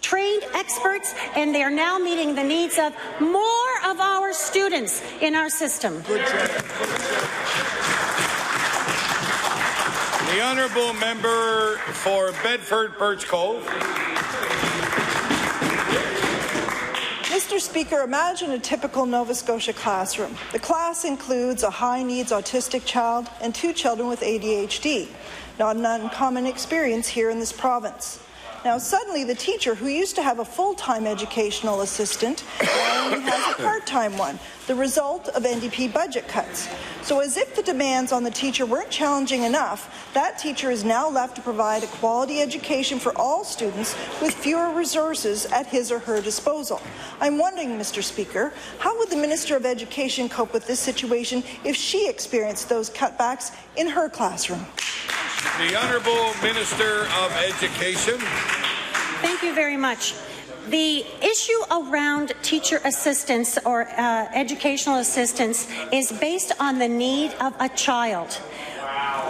Speaker 6: trained experts, and they are now meeting the needs of more of our students in our system.
Speaker 1: Good job. The Honourable Member for Bedford Birch Cove.
Speaker 5: Mr.
Speaker 12: Mr. Speaker, imagine a typical Nova Scotia classroom. The class includes a high-needs autistic child and 2 children with ADHD, not an uncommon experience here in this province. Now, suddenly, the teacher, who used to have a full-time educational assistant, now only has a part-time one, the result of NDP budget cuts. So as if the demands on the teacher weren't challenging enough, that teacher is now left to provide a quality education for all students with fewer resources at his or her disposal. I'm wondering, Mr. Speaker, how would the Minister of Education cope with this situation if she experienced those cutbacks in her classroom?
Speaker 1: The Honourable Minister of Education.
Speaker 6: Thank you very much. The issue around teacher assistance or educational assistance is based on the need of a child.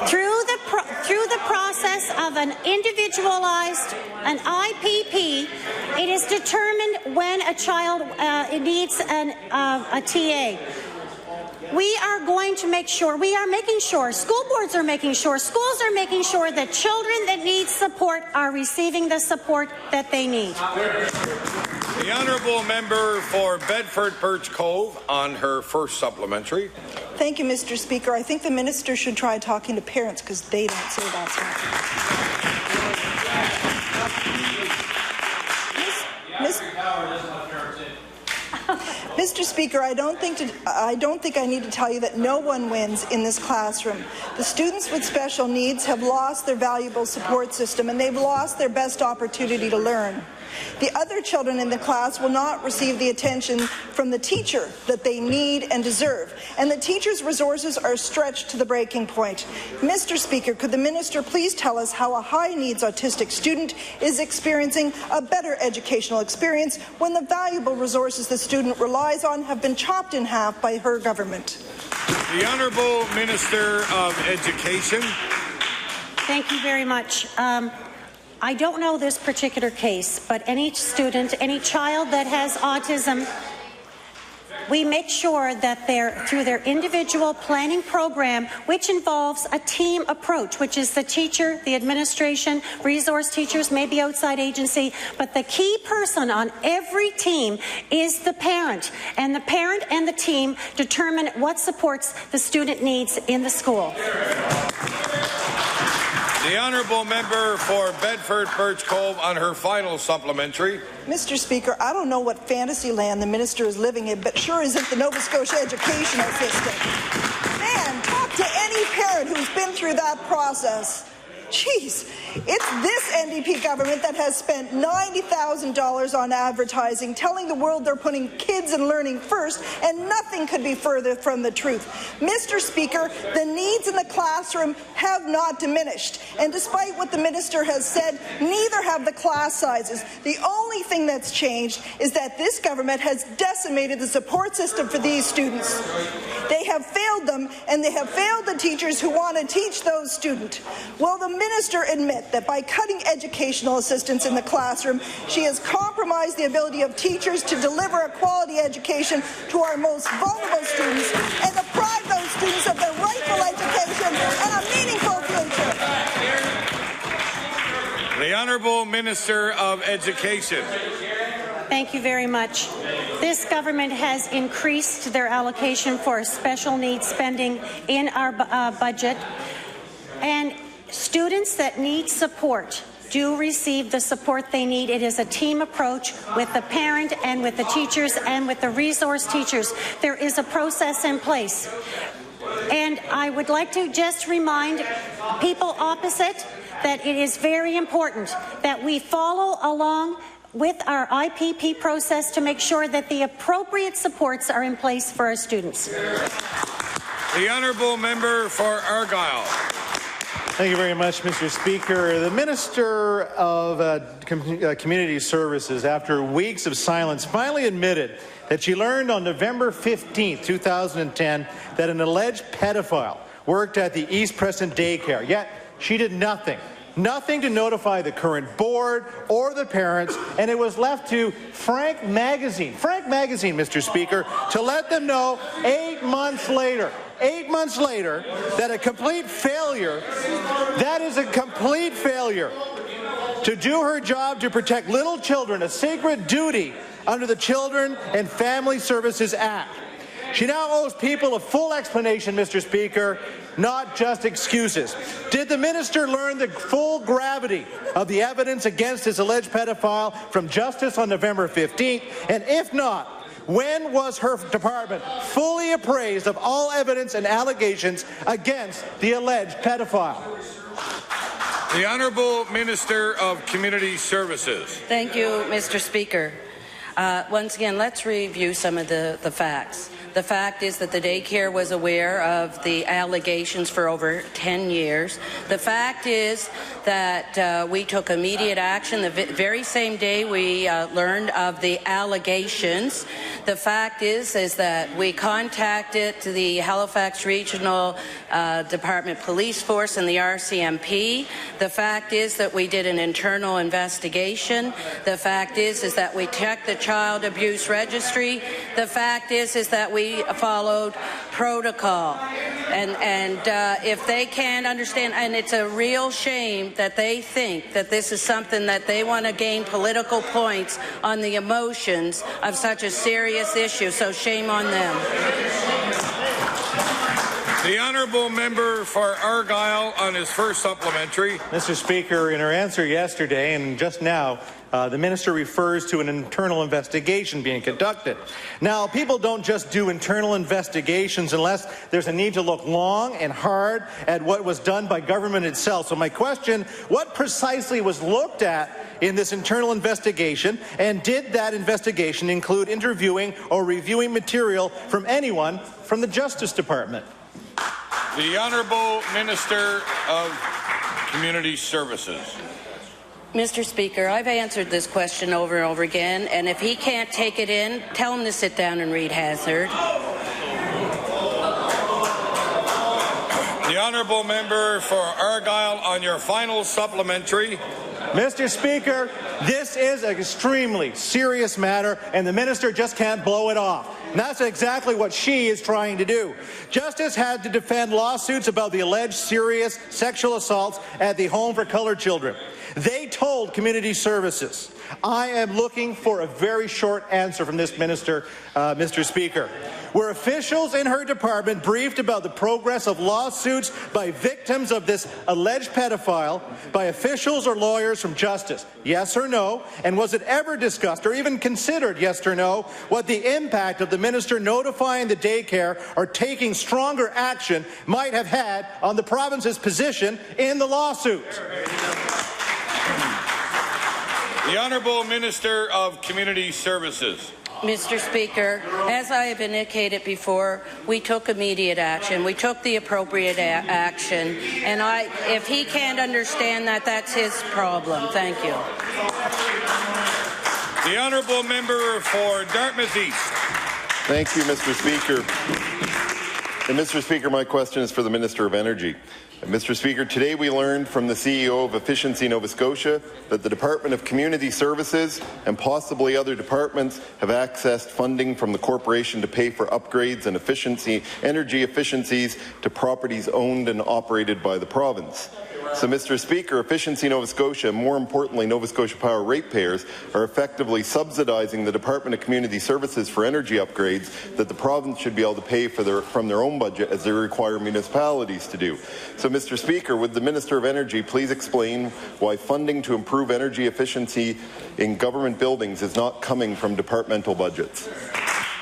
Speaker 6: Through the process of an individualized, an IPP, it is determined when a child needs a TA. We are going to make sure, school boards are making sure, schools are making sure that children that need support are receiving the support that they need.
Speaker 1: The Honourable Member for Bedford Birch Cove on her first supplementary.
Speaker 12: Thank you, Mr. Speaker. I think the minister should try talking to parents because they don't say that's happening. Mr. Speaker, I don't think I need to tell you that no one wins in this classroom. The students with special needs have lost their valuable support system and they've lost their best opportunity to learn. The other children in the class will not receive the attention from the teacher that they need and deserve, and the teacher's resources are stretched to the breaking point. Mr. Speaker, could the minister please tell us how a high-needs autistic student is experiencing a better educational experience when the valuable resources the student relies on have been chopped in half by her government?
Speaker 1: The Honourable Minister of Education.
Speaker 6: Thank you very much. I don't know this particular case, but any student, any child that has autism, we make sure that through their individual planning program, which involves a team approach, which is the teacher, the administration, resource teachers, maybe outside agency, but the key person on every team is the parent, and the parent and the team determine what supports the student needs in the school.
Speaker 1: The Honourable Member for Bedford Birch Cove on her final supplementary.
Speaker 12: Mr. Speaker, I don't know what fantasy land the minister is living in, but sure isn't the Nova Scotia educational system. Man, talk to any parent who's been through that process. Jeez, it's this NDP government that has spent $90,000 on advertising, telling the world they're putting kids and learning first, and nothing could be further from the truth. Mr. Speaker, the needs in the classroom have not diminished, and despite what the minister has said, neither have the class sizes. The only thing that's changed is that this government has decimated the support system for these students. They have failed them, and they have failed the teachers who want to teach those students. Will the minister admit that by cutting educational assistance in the classroom, she has compromised the ability of teachers to deliver a quality education to our most vulnerable students and deprive those students of their rightful education and a meaningful future?
Speaker 1: The Honourable Minister of Education.
Speaker 6: Thank you very much. This government has increased their allocation for special needs spending in our budget, and students that need support do receive the support they need. It is a team approach with the parent and with the teachers and with the resource teachers. There is a process in place. And I would like to just remind people opposite that it is very important that we follow along with our IPP process to make sure that the appropriate supports are in place for our students.
Speaker 1: The Honourable Member for Argyll.
Speaker 13: Thank you very much, Mr. Speaker. The Minister of Community Services, after weeks of silence, finally admitted that she learned on November 15, 2010, that an alleged pedophile worked at the East Preston daycare, yet she did nothing to notify the current board or the parents, and it was left to Frank Magazine, Mr. Speaker, to let them know 8 months later, that a complete failure, to do her job to protect little children, a sacred duty under the Children and Family Services Act. She now owes people a full explanation, Mr. Speaker, not just excuses. Did the minister learn the full gravity of the evidence against his alleged pedophile from Justice on November 15th? And if not, when was her department fully appraised of all evidence and allegations against the alleged pedophile?
Speaker 1: The Honourable Minister of Community Services.
Speaker 10: Thank you, Mr. Speaker. Once again, let's review some of the facts. The fact is that the daycare was aware of the allegations for over 10 years. The fact is that we took immediate action the very same day we learned of the allegations. The fact is that we contacted the Halifax Regional Department Police Force and the RCMP. The fact is that we did an internal investigation. The fact is that we checked the Child Abuse Registry. The fact is that we followed protocol. And if they can't understand, and it's a real shame that they think that this is something that they want to gain political points on the emotions of such a serious issue, so shame on them.
Speaker 1: The Honourable Member for Argyle on his first supplementary.
Speaker 13: Mr. Speaker, in her answer yesterday and just now, the minister refers to an internal investigation being conducted. Now, people don't just do internal investigations unless there's a need to look long and hard at what was done by government itself. So my question, what precisely was looked at in this internal investigation, and did that investigation include interviewing or reviewing material from anyone from the Justice Department?
Speaker 1: The Honourable Minister of Community Services.
Speaker 10: Mr. Speaker, I've answered this question over and over again, and if he can't take it in, tell him to sit down and read Hazard.
Speaker 1: The Honourable Member for Argyle on your final supplementary.
Speaker 13: Mr. Speaker, this is an extremely serious matter, and the minister just can't blow it off. And that's exactly what she is trying to do. Justice had to defend lawsuits about the alleged serious sexual assaults at the Home for Coloured Children. They told Community Services, I am looking for a very short answer from this minister, Mr. Speaker. Were officials in her department briefed about the progress of lawsuits by victims of this alleged pedophile by officials or lawyers from Justice? Yes or no? And was it ever discussed or even considered, yes or no, what the impact of the minister notifying the daycare or taking stronger action might have had on the province's position in the lawsuit?
Speaker 1: The Honourable Minister of Community Services.
Speaker 10: Mr. Speaker, as I have indicated before, we took immediate action. We took the appropriate action. And if he can't understand that, that's his problem. Thank you.
Speaker 1: The Honourable Member for Dartmouth East.
Speaker 14: Thank you, Mr. Speaker. And Mr. Speaker, my question is for the Minister of Energy. Mr. Speaker, today we learned from the CEO of Efficiency Nova Scotia that the Department of Community Services and possibly other departments have accessed funding from the corporation to pay for upgrades and energy efficiencies to properties owned and operated by the province. So, Mr. Speaker, Efficiency Nova Scotia, and more importantly Nova Scotia Power ratepayers, are effectively subsidizing the Department of Community Services for energy upgrades that the province should be able to pay for from their own budget, as they require municipalities to do. So, Mr. Speaker, would the Minister of Energy please explain why funding to improve energy efficiency in government buildings is not coming from departmental budgets?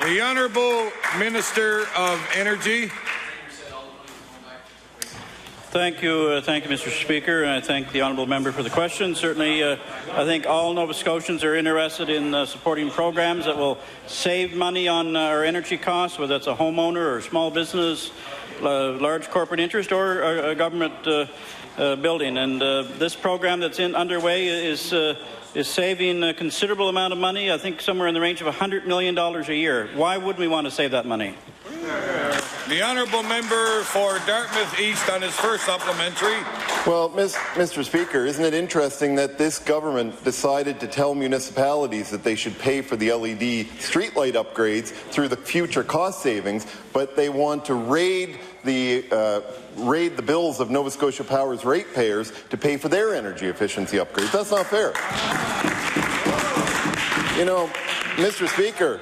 Speaker 1: The Honourable Minister of Energy.
Speaker 15: Thank you, Mr. Speaker, and I thank the honourable member for the question. Certainly, I think all Nova Scotians are interested in supporting programs that will save money on our energy costs, whether it's a homeowner or a small business, large corporate interest, or a government building. And this program that's underway is saving a considerable amount of money. I think somewhere in the range of $100 million a year. Why wouldn't we want to save that money?
Speaker 1: The Honourable Member for Dartmouth East on his first supplementary.
Speaker 14: Well, Mr. Speaker, isn't it interesting that this government decided to tell municipalities that they should pay for the LED streetlight upgrades through the future cost savings, but they want to raid the bills of Nova Scotia Power's ratepayers to pay for their energy efficiency upgrades? That's not fair. You know, Mr. Speaker,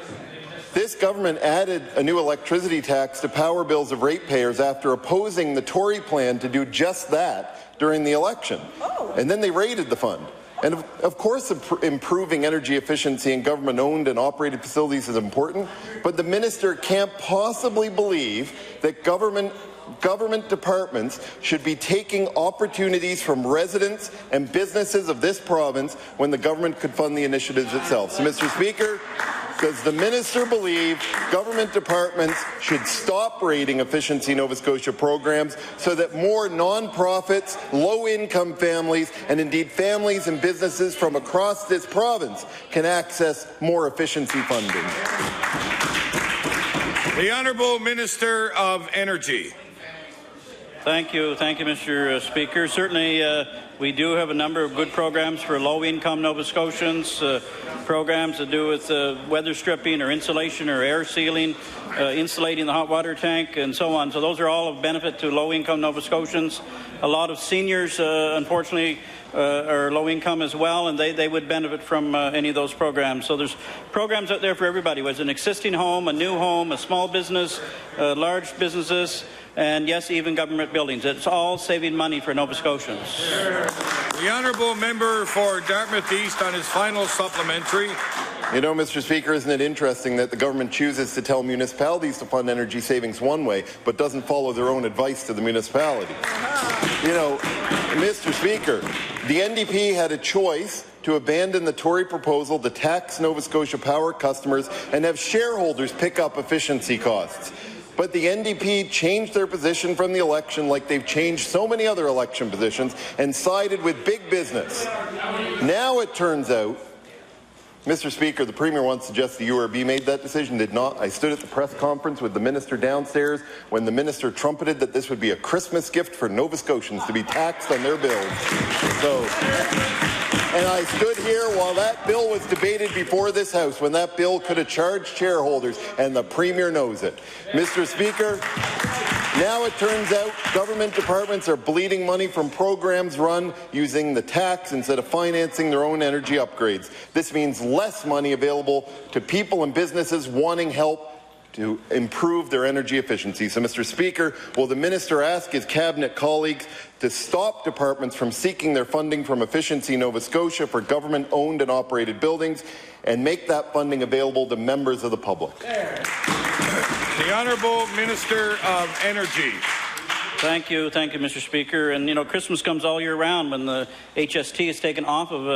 Speaker 14: this government added a new electricity tax to power bills of ratepayers after opposing the Tory plan to do just that during the election. And then they raided the fund. And of course, improving energy efficiency in government-owned and operated facilities is important, but the minister can't possibly believe that government departments should be taking opportunities from residents and businesses of this province when the government could fund the initiatives itself. So, Mr. Speaker, does the minister believe government departments should stop raiding Efficiency Nova Scotia programs so that more non-profits, low-income families, and indeed families and businesses from across this province can access more efficiency funding?
Speaker 1: The Honourable Minister of Energy.
Speaker 15: Thank you, Mr. Speaker. Certainly, we do have a number of good programs for low-income Nova Scotians, programs that do with weather stripping or insulation or air sealing, insulating the hot water tank, and so on. So those are all of benefit to low-income Nova Scotians. A lot of seniors, unfortunately, are low-income as well, and they would benefit from any of those programs. So there's programs out there for everybody, whether it's an existing home, a new home, a small business, large businesses, and yes, even government buildings. It's all saving money for Nova Scotians.
Speaker 1: The Honourable Member for Dartmouth East on his final supplementary.
Speaker 14: You know, Mr. Speaker, isn't it interesting that the government chooses to tell municipalities to fund energy savings one way, but doesn't follow their own advice to the municipality? You know, Mr. Speaker, the NDP had a choice to abandon the Tory proposal to tax Nova Scotia Power customers and have shareholders pick up efficiency costs. But the NDP changed their position from the election like they've changed so many other election positions and sided with big business. Now it turns out, Mr. Speaker, the Premier once suggested the URB made that decision, did not. I stood at the press conference with the minister downstairs when the minister trumpeted that this would be a Christmas gift for Nova Scotians to be taxed on their bills. And I stood here while that bill was debated before this House, when that bill could have charged shareholders, and the Premier knows it. Mr. Speaker, now it turns out government departments are bleeding money from programs run using the tax instead of financing their own energy upgrades. This means less money available to people and businesses wanting help to improve their energy efficiency. So, Mr. Speaker, will the minister ask his cabinet colleagues to stop departments from seeking their funding from Efficiency Nova Scotia for government-owned and operated buildings and make that funding available to members of the public?
Speaker 1: The Honourable Minister of Energy.
Speaker 15: Thank you, Mr. Speaker. And, you know, Christmas comes all year round when the HST is taken off of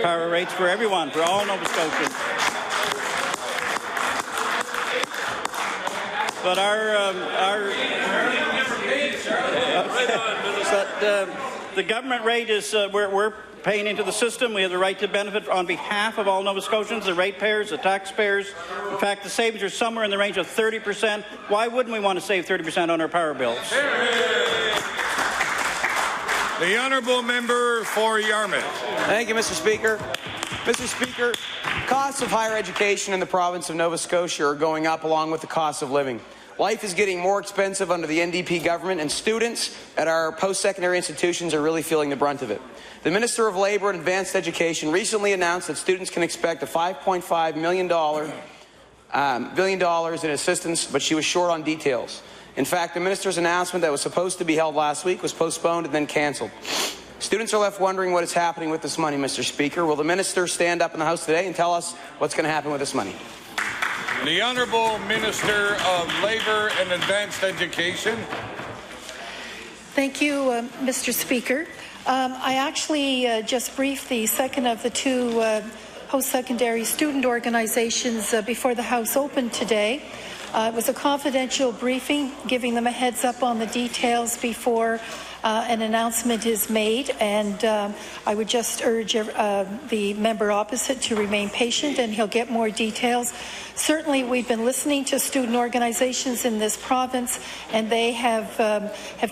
Speaker 15: power rates for everyone, for all Nova Scotians. But the government rate is we're paying into the system. We have the right to benefit on behalf of all Nova Scotians, the ratepayers, the taxpayers. In fact, the savings are somewhere in the range of 30%. Why wouldn't we want to save 30% on our power bills?
Speaker 1: The Honourable Member for Yarmouth.
Speaker 16: Thank you, Mr. Speaker. Mr. Speaker, costs of higher education in the province of Nova Scotia are going up along with the cost of living. Life is getting more expensive under the NDP government, and students at our post-secondary institutions are really feeling the brunt of it. The Minister of Labour and Advanced Education recently announced that students can expect a $5.5 billion in assistance, but she was short on details. In fact, the minister's announcement that was supposed to be held last week was postponed and then cancelled. Students are left wondering what is happening with this money, Mr. Speaker. Will the minister stand up in the House today and tell us what's going to happen with this money?
Speaker 1: The Honourable Minister of Labour and Advanced Education.
Speaker 17: Thank you, Mr. Speaker. I actually just briefed the second of the two post-secondary student organizations before the House opened today. It was a confidential briefing, giving them a heads up on the details before an announcement is made, and I would just urge the member opposite to remain patient, and he'll get more details. Certainly, we've been listening to student organizations in this province, and they have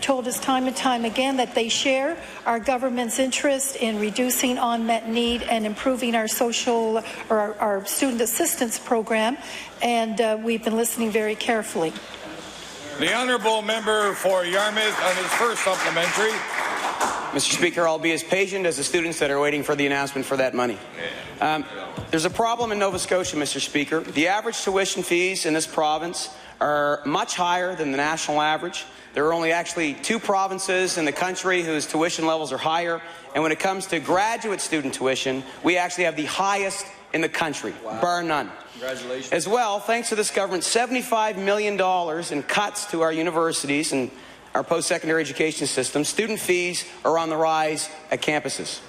Speaker 17: told us time and time again that they share our government's interest in reducing unmet need and improving our social or our student assistance program, and we've been listening very carefully.
Speaker 1: The Honourable Member for Yarmouth on his first supplementary.
Speaker 16: Mr. Speaker, I'll be as patient as the students that are waiting for the announcement for that money. There's a problem in Nova Scotia, Mr. Speaker. The average tuition fees in this province are much higher than the national average. There are only actually 2 provinces in the country whose tuition levels are higher, and when it comes to graduate student tuition, we actually have the highest in the country, bar none.
Speaker 8: Congratulations.
Speaker 16: As well, thanks to this government, $75 million in cuts to our universities and our post-secondary education system, student fees are on the rise at campuses.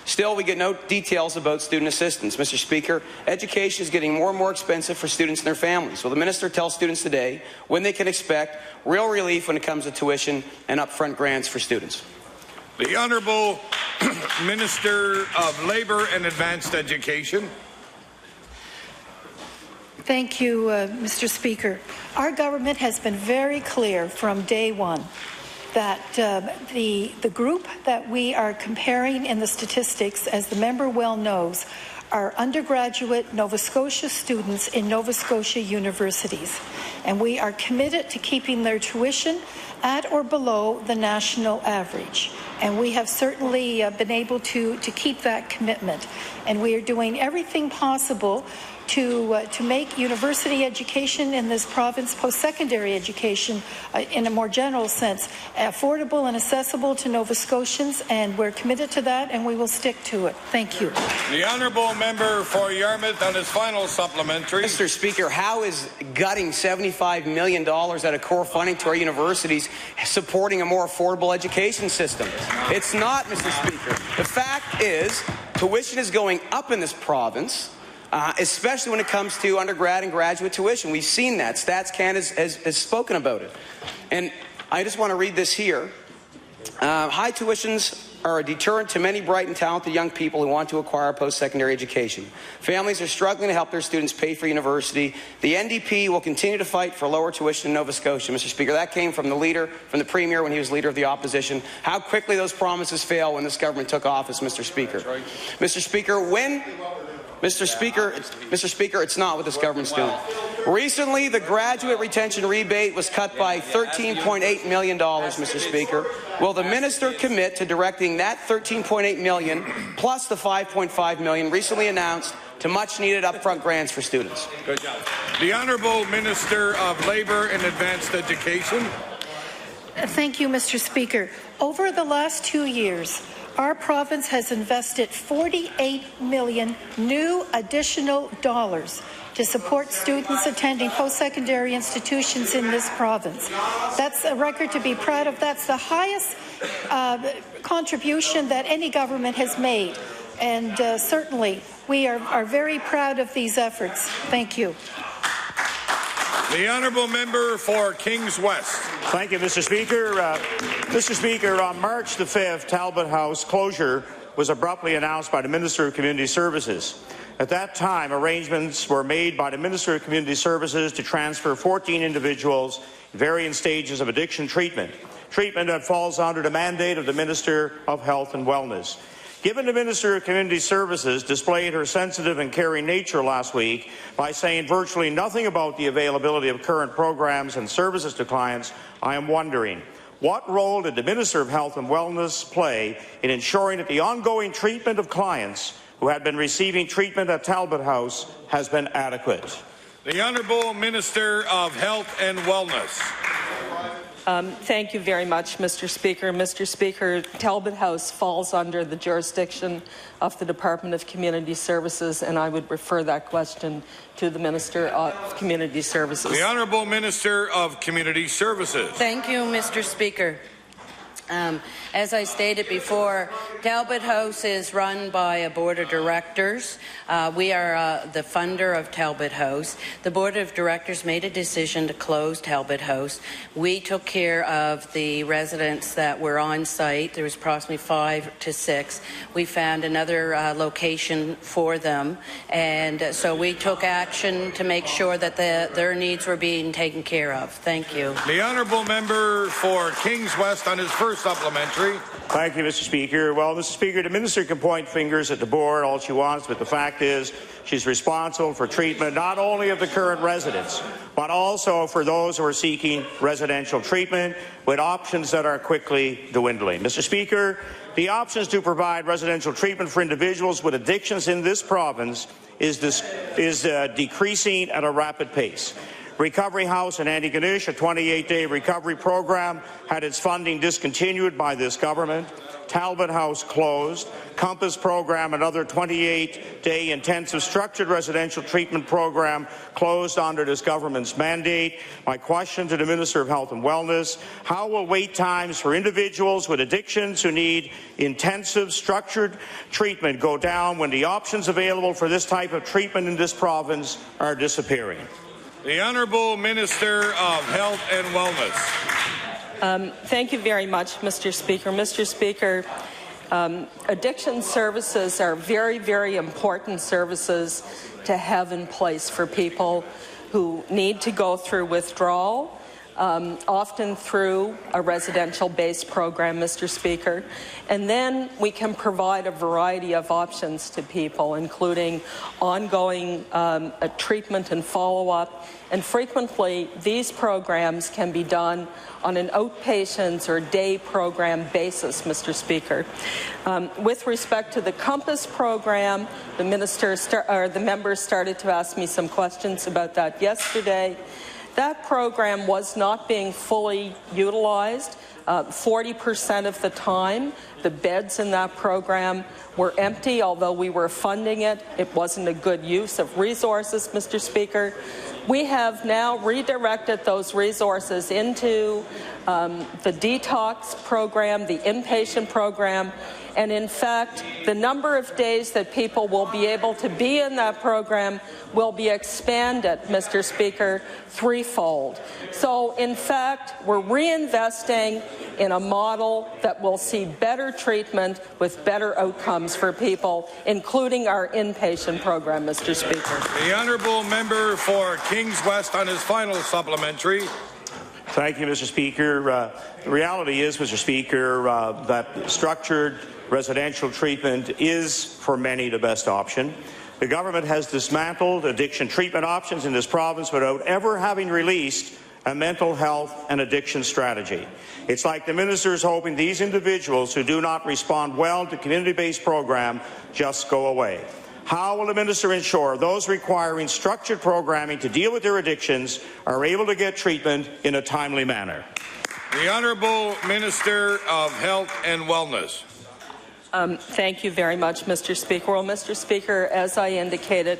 Speaker 16: Still, we get no details about student assistance. Mr. Speaker, education is getting more and more expensive for students and their families. Will the minister tell students today when they can expect real relief when it comes to tuition and upfront grants for students?
Speaker 1: The Honourable Minister of Labour and Advanced Education.
Speaker 17: Thank you, Mr. Speaker. Our government has been very clear from day one that the group that we are comparing in the statistics, as the member well knows, are undergraduate Nova Scotia students in Nova Scotia universities. And we are committed to keeping their tuition at or below the national average. And we have certainly been able to keep that commitment. And we are doing everything possible to make university education in this province, post-secondary education in a more general sense, affordable and accessible to Nova Scotians, and we're committed to that and we will stick to it. Thank you.
Speaker 1: The Honourable Member for Yarmouth on his final supplementary.
Speaker 16: Mr. Speaker, how is gutting $75 million out of core funding to our universities supporting a more affordable education system? It's not, Mr. Speaker. The fact is, tuition is going up in this province, especially when it comes to undergrad and graduate tuition. We've seen that. Stats Canada has spoken about it. And I just want to read this here. High tuitions are a deterrent to many bright and talented young people who want to acquire post-secondary education. Families are struggling to help their students pay for university. The NDP will continue to fight for lower tuition in Nova Scotia. Mr. Speaker, that came from the leader, from the Premier when he was leader of the opposition. How quickly those promises fail when this government took office, Mr. Speaker. Mr. Speaker, Mr. Speaker, it's not what this government's doing. Recently, the graduate retention rebate was cut by $13.8 million, Mr. Speaker. Will the minister commit to directing that $13.8 million plus the $5.5 million recently announced to much-needed upfront grants for students?
Speaker 1: Good job. The Honourable Minister of Labour and Advanced Education.
Speaker 17: Thank you, Mr. Speaker. Over the last 2 years, our province has invested $48 million new additional dollars to support students attending post-secondary institutions in this province. That's a record to be proud of. That's the highest contribution that any government has made. And certainly, we are very proud of these efforts. Thank you.
Speaker 1: The Honourable Member for Kings West.
Speaker 18: Thank you, Mr. Speaker. Mr. Speaker, on March the 5th, Talbot House closure was abruptly announced by the Minister of Community Services. At that time, arrangements were made by the Minister of Community Services to transfer 14 individuals in varying stages of addiction treatment that falls under the mandate of the Minister of Health and Wellness. Given the Minister of Community Services displayed her sensitive and caring nature last week by saying virtually nothing about the availability of current programs and services to clients, I am wondering, what role did the Minister of Health and Wellness play in ensuring that the ongoing treatment of clients who had been receiving treatment at Talbot House has been adequate?
Speaker 1: The Honourable Minister of Health and Wellness.
Speaker 19: Thank you very much, Mr. Speaker. Mr. Speaker, Talbot House falls under the jurisdiction of the Department of Community Services, and I would refer that question to the Minister of Community Services.
Speaker 1: The Honourable Minister of Community Services.
Speaker 10: Thank you, Mr. Speaker. As I stated before, Talbot House is run by a board of directors. We are the funder of Talbot House. The board of directors made a decision to close Talbot House. We took care of the residents that were on site. There was approximately 5 to 6. We found another location for them, and so we took action to make sure that their needs were being taken care of. Thank you.
Speaker 1: The Honourable Member for Kings West on his first your supplementary.
Speaker 18: Thank you, Mr. Speaker. Well, Mr. Speaker, the minister can point fingers at the board all she wants, but the fact is she's responsible for treatment not only of the current residents, but also for those who are seeking residential treatment with options that are quickly dwindling. Mr. Speaker, the options to provide residential treatment for individuals with addictions in this province is decreasing at a rapid pace. Recovery House in Antigonish, a 28-day recovery program, had its funding discontinued by this government. Talbot House closed. Compass program, another 28-day intensive structured residential treatment program, closed under this government's mandate. My question to the Minister of Health and Wellness: how will wait times for individuals with addictions who need intensive structured treatment go down when the options available for this type of treatment in this province are disappearing?
Speaker 1: The Honourable Minister of Health and Wellness.
Speaker 19: Thank you very much, Mr. Speaker. Mr. Speaker, addiction services are very, very important services to have in place for people who need to go through withdrawal, often through a residential-based program, Mr. Speaker. And then we can provide a variety of options to people, including ongoing treatment and follow-up. And frequently, these programs can be done on an outpatients or day program basis, Mr. Speaker. With respect to the Compass program, the members started to ask me some questions about that yesterday. That program was not being fully utilized. 40% of the time, the beds in that program were empty, although we were funding it. It wasn't a good use of resources, Mr. Speaker. We have now redirected those resources into the detox program, the inpatient program, and in fact, the number of days that people will be able to be in that program will be expanded, Mr. Speaker, threefold. So, in fact, we're reinvesting in a model that will see better treatment with better outcomes for people, including our inpatient program, Mr. Speaker.
Speaker 1: The Honourable Member for Kings West on his final supplementary.
Speaker 18: Thank you, Mr. Speaker. The reality is, Mr. Speaker, that structured residential treatment is, for many, the best option. The government has dismantled addiction treatment options in this province without ever having released a mental health and addiction strategy. It's like the minister is hoping these individuals who do not respond well to community-based program just go away. How will the minister ensure those requiring structured programming to deal with their addictions are able to get treatment in a timely manner?
Speaker 1: The Honourable Minister of Health and Wellness.
Speaker 19: Thank you very much, Mr. Speaker. Well, Mr. Speaker, as I indicated,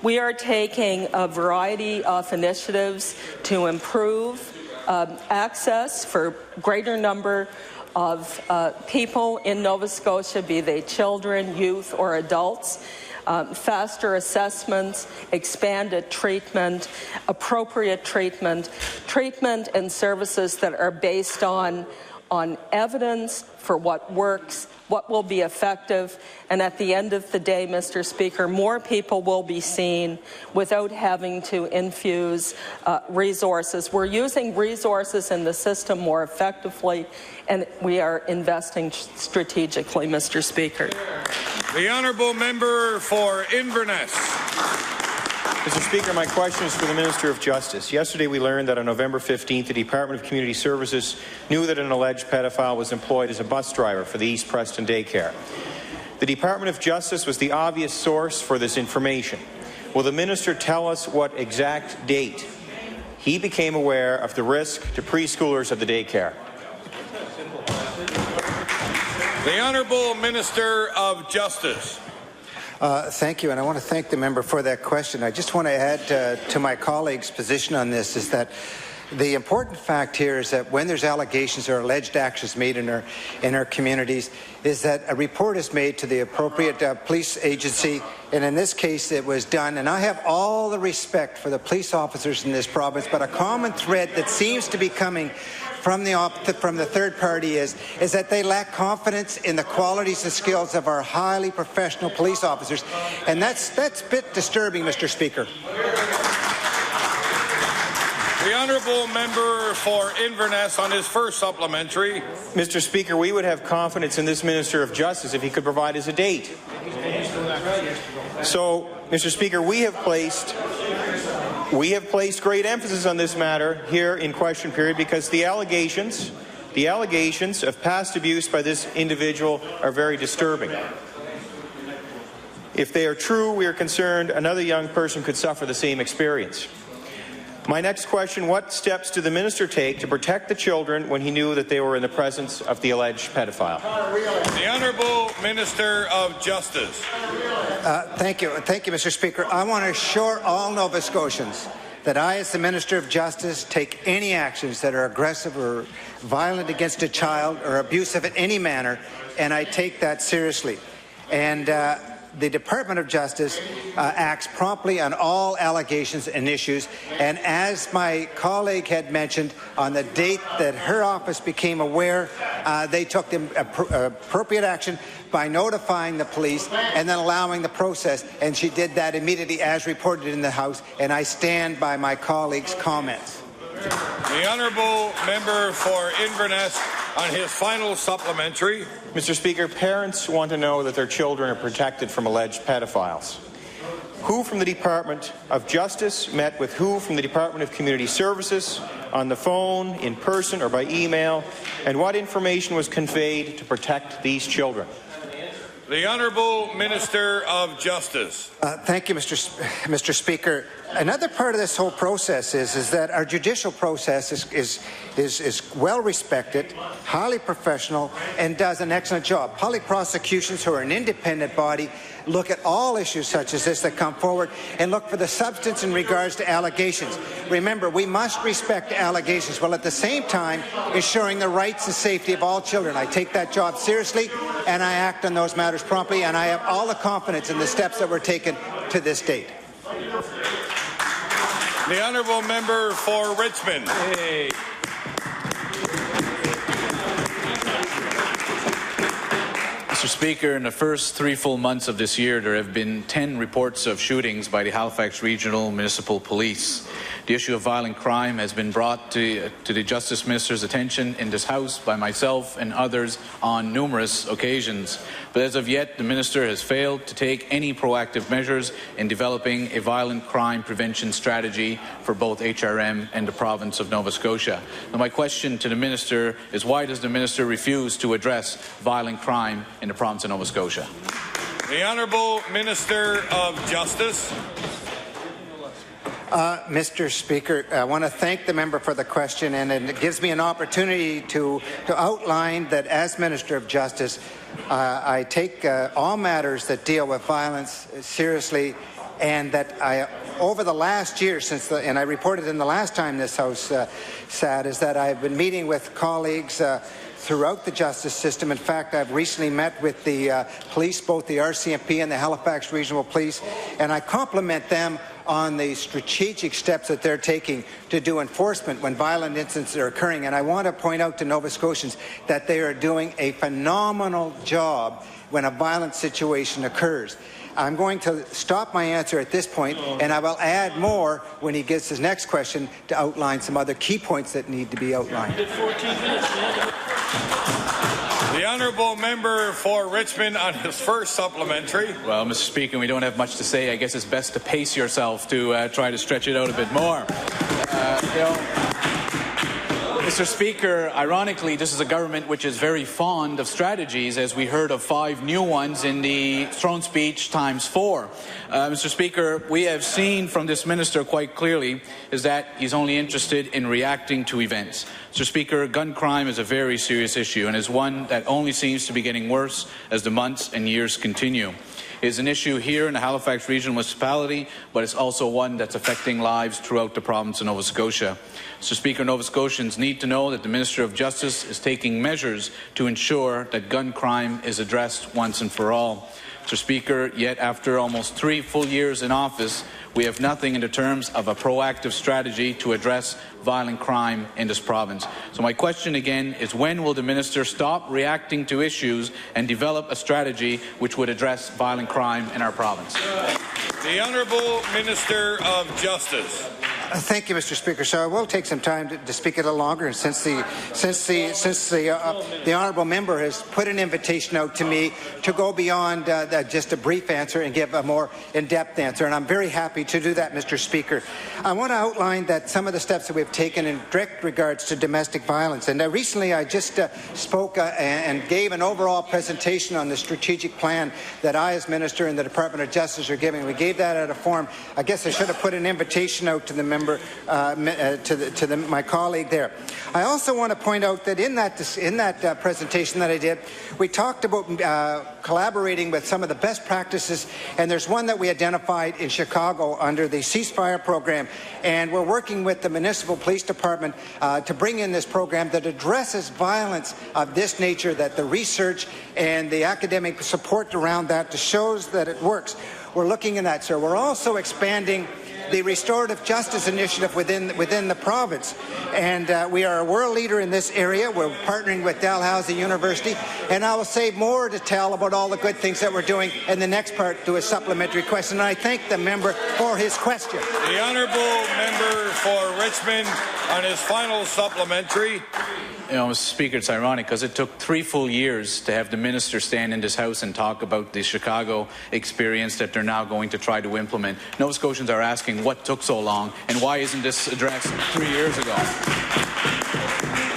Speaker 19: we are taking a variety of initiatives to improve access for a greater number of people in Nova Scotia, be they children, youth, or adults. Faster assessments, expanded treatment, appropriate treatment, treatment and services that are based on evidence for what works, what will be effective, and at the end of the day, Mr. Speaker, more people will be seen without having to infuse resources. We're using resources in the system more effectively, and we are investing strategically, Mr. Speaker.
Speaker 1: The Honourable Member for Inverness.
Speaker 20: Mr. Speaker, my question is for the Minister of Justice. Yesterday we learned that on November 15th, the Department of Community Services knew that an alleged pedophile was employed as a bus driver for the East Preston daycare. The Department of Justice was the obvious source for this information. Will the Minister tell us what exact date he became aware of the risk to preschoolers at the daycare?
Speaker 1: The Honourable Minister of Justice.
Speaker 21: Thank you, and I want to thank the member for that question. I just want to add to my colleague's position on this is that the important fact here is that when there's allegations or alleged actions made in our communities, is that a report is made to the appropriate police agency, and in this case it was done. And I have all the respect for the police officers in this province, but a common thread that seems to be coming from the third party is that they lack confidence in the qualities and skills of our highly professional police officers, and that's a bit disturbing, Mr. Speaker.
Speaker 1: The honourable member for Inverness on his first supplementary.
Speaker 20: Mr. Speaker, we would have confidence in this Minister of Justice if he could provide us a date. So, Mr. Speaker, we have placed great emphasis on this matter here in question period because the allegations of past abuse by this individual are very disturbing. If they are true, we are concerned another young person could suffer the same experience. My next question, what steps did the minister take to protect the children when he knew that they were in the presence of the alleged pedophile?
Speaker 1: The Honourable Minister of Justice.
Speaker 21: Thank you, Mr. Speaker. I want to assure all Nova Scotians that I, as the Minister of Justice, take any actions that are aggressive or violent against a child or abusive in any manner, and I take that seriously. And the Department of Justice acts promptly on all allegations and issues, and as my colleague had mentioned, on the date that her office became aware, they took the appropriate action by notifying the police and then allowing the process, and she did that immediately as reported in the House, and I stand by my colleague's comments.
Speaker 1: The honourable member for Inverness on his final supplementary.
Speaker 20: Mr. Speaker, parents want to know that their children are protected from alleged pedophiles. Who from the Department of Justice met with who from the Department of Community Services on the phone, in person or by email, and what information was conveyed to protect these children?
Speaker 1: The Honourable Minister of Justice.
Speaker 21: Thank you, Mr. Speaker. Another part of this whole process is that our judicial process is well respected, highly professional, and does an excellent job. Public prosecutions, who are an independent body, look at all issues such as this that come forward and look for the substance in regards to allegations. Remember, we must respect allegations while at the same time ensuring the rights and safety of all children. I take that job seriously and I act on those matters promptly, and I have all the confidence in the steps that were taken to this date.
Speaker 1: The honourable member for Richmond.
Speaker 2: Hey. Mr. Speaker, in the first 3 full months of this year, there have been 10 reports of shootings by the Halifax Regional Municipal Police. The issue of violent crime has been brought to the Justice Minister's attention in this House by myself and others on numerous occasions. But as of yet, the Minister has failed to take any proactive measures in developing a violent crime prevention strategy for both HRM and the province of Nova Scotia. Now, my question to the Minister is, why does the Minister refuse to address violent crime in the province of Nova Scotia?
Speaker 1: The Honourable Minister of Justice.
Speaker 21: Mr. Speaker, I want to thank the member for the question, and it gives me an opportunity to outline that as Minister of Justice, I take all matters that deal with violence seriously, and that over the last year, and I reported in the last time this House sat, is that I've been meeting with colleagues throughout the justice system. In fact, I've recently met with the police, both the RCMP and the Halifax Regional Police, and I compliment them on the strategic steps that they're taking to do enforcement when violent incidents are occurring. And I want to point out to Nova Scotians that they are doing a phenomenal job when a violent situation occurs. I'm going to stop my answer at this point, and I will add more when he gets his next question to outline some other key points that need to be outlined.
Speaker 1: The honourable member for Richmond on his first supplementary.
Speaker 2: Well, Mr. Speaker, we don't have much to say. I guess it's best to pace yourself to try to stretch it out a bit more. Mr. Speaker, ironically, this is a government which is very fond of strategies, as we heard of 5 new ones in the throne speech ×4. Mr. Speaker, we have seen from this minister quite clearly is that he's only interested in reacting to events. Mr. Speaker, gun crime is a very serious issue and is one that only seems to be getting worse as the months and years continue. It is an issue here in the Halifax Regional Municipality, but it's also one that's affecting lives throughout the province of Nova Scotia. Mr. Speaker, Nova Scotians need to know that the Minister of Justice is taking measures to ensure that gun crime is addressed once and for all. Mr. Speaker, yet after almost 3 full years in office, we have nothing in the terms of a proactive strategy to address violent crime in this province. So my question again is, when will the Minister stop reacting to issues and develop a strategy which would address violent crime in our province?
Speaker 1: The Honourable Minister of Justice.
Speaker 21: Thank you, Mr. Speaker. So I will take some time to speak a little longer. And since the honourable member has put an invitation out to me to go beyond just a brief answer and give a more in-depth answer, and I'm very happy to do that, Mr. Speaker. I want to outline that some of the steps that we've taken in direct regards to domestic violence. And recently, I just spoke and gave an overall presentation on the strategic plan that I, as Minister, and the Department of Justice are giving. We gave that out of form. I guess I should have put an invitation out to the member. My colleague there. I also want to point out that in that presentation that I did, we talked about collaborating with some of the best practices, and there's one that we identified in Chicago under the ceasefire program, and we're working with the municipal police department to bring in this program that addresses violence of this nature, that the research and the academic support around that shows that it works. We're looking at that, sir. We're also expanding the restorative justice initiative within the province, and we are a world leader in this area. We're partnering with Dalhousie University, and I will save more to tell about all the good things that we're doing in the next part to a supplementary question. And I thank the member for his question.
Speaker 1: The honourable member for Richmond on his final supplementary.
Speaker 11: You know, Mr. Speaker, it's ironic because it took 3 full years to have the minister stand in this House and talk about the Chicago experience that they're now going to try to implement. Nova Scotians are asking what took so long and why isn't this addressed 3 years ago?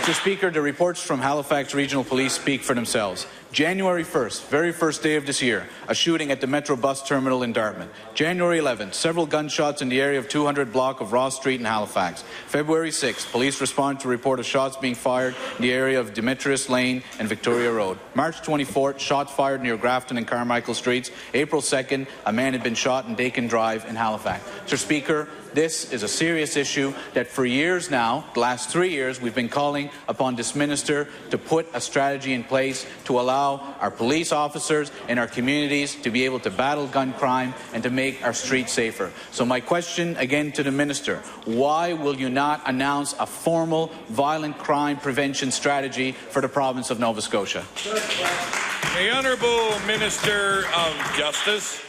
Speaker 11: Mr. Speaker, the reports from Halifax Regional Police speak for themselves. January 1st, very first day of this year, a shooting at the Metro bus terminal in Dartmouth. January 11th, several gunshots in the area of 200 block of Ross Street in Halifax. February 6th, police responded to a report of shots being fired in the area of Demetrius Lane and Victoria Road. March 24th, shots fired near Grafton and Carmichael Streets. April 2nd, a man had been shot in Dakin Drive in Halifax. Mr. Speaker, this is a serious issue that for years now, the last 3 years, we've been calling upon this minister to put a strategy in place to allow our police officers and our communities to be able to battle gun crime and to make our streets safer. So my question again to the minister, why will you not announce a formal violent crime prevention strategy for the province of Nova Scotia?
Speaker 1: The Honourable Minister of Justice.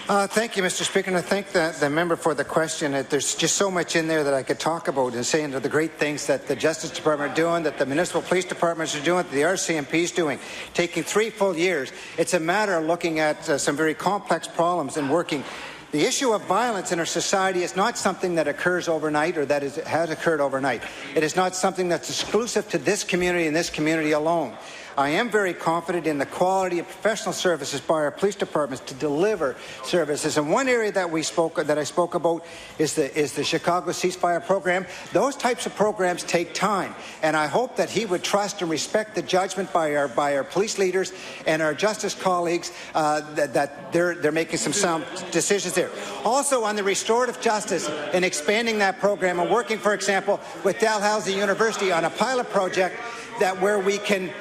Speaker 21: Thank you, Mr. Speaker, and I thank the member for the question. There's just so much in there that I could talk about and saying the great things that the Justice Department are doing, that the municipal police departments are doing, that the RCMP is doing, taking 3 full years. It's a matter of looking at some very complex problems and working. The issue of violence in our society is not something that occurs overnight or that has occurred overnight. It is not something that's exclusive to this community and this community alone. I am very confident in the quality of professional services by our police departments to deliver services. And one area that I spoke about is the Chicago ceasefire program. Those types of programs take time, and I hope that he would trust and respect the judgment by our police leaders and our justice colleagues that they're making some sound decisions there. Also, on the restorative justice and expanding that program and working, for example, with Dalhousie University on a pilot project where we can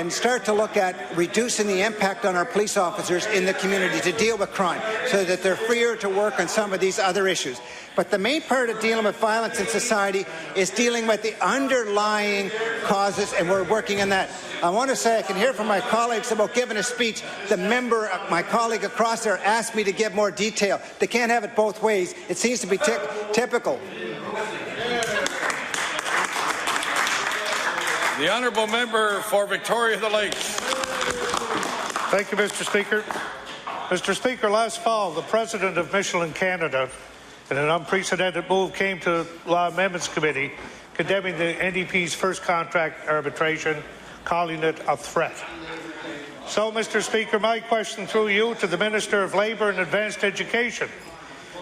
Speaker 21: start to look at reducing the impact on our police officers in the community to deal with crime so that they're freer to work on some of these other issues. But the main part of dealing with violence in society is dealing with the underlying causes, and we're working on that. I want to say I can hear from my colleagues about giving a speech. The member, my colleague across there, asked me to give more detail. They can't have it both ways. It seems to be typical.
Speaker 1: The Honourable Member for Victoria the Lakes.
Speaker 9: Thank you, Mr. Speaker. Mr. Speaker, last fall, the President of Michelin Canada, in an unprecedented move, came to Law Amendments Committee condemning the NDP's first contract arbitration, calling it a threat. So, Mr. Speaker, my question through you to the Minister of Labour and Advanced Education.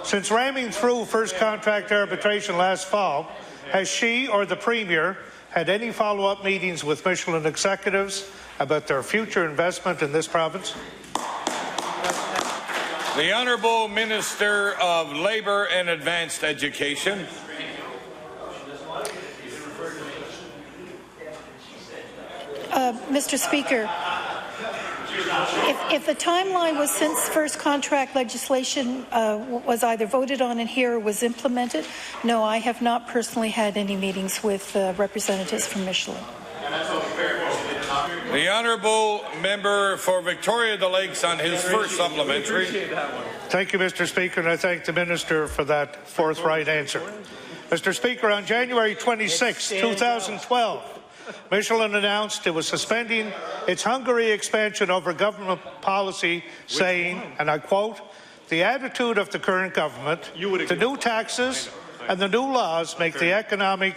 Speaker 9: Since ramming through first contract arbitration last fall, has she or the Premier had any follow-up meetings with Michelin executives about their future investment in this province?
Speaker 1: The Honourable Minister of Labour and Advanced Education.
Speaker 17: Mr. Speaker, if the timeline was since first contract legislation was either voted on in here or was implemented, no, I have not personally had any meetings with representatives from Michelin.
Speaker 1: The The honourable member for Victoria the Lakes on his first supplementary.
Speaker 9: Thank you, Mr. Speaker, and I thank the Minister for that forthright answer. Mr. Speaker, on January 26, 2012, Michelin announced it was suspending its Hungary expansion over government policy, saying, and I quote, "The attitude of the current government, the new taxes and the new laws make the economic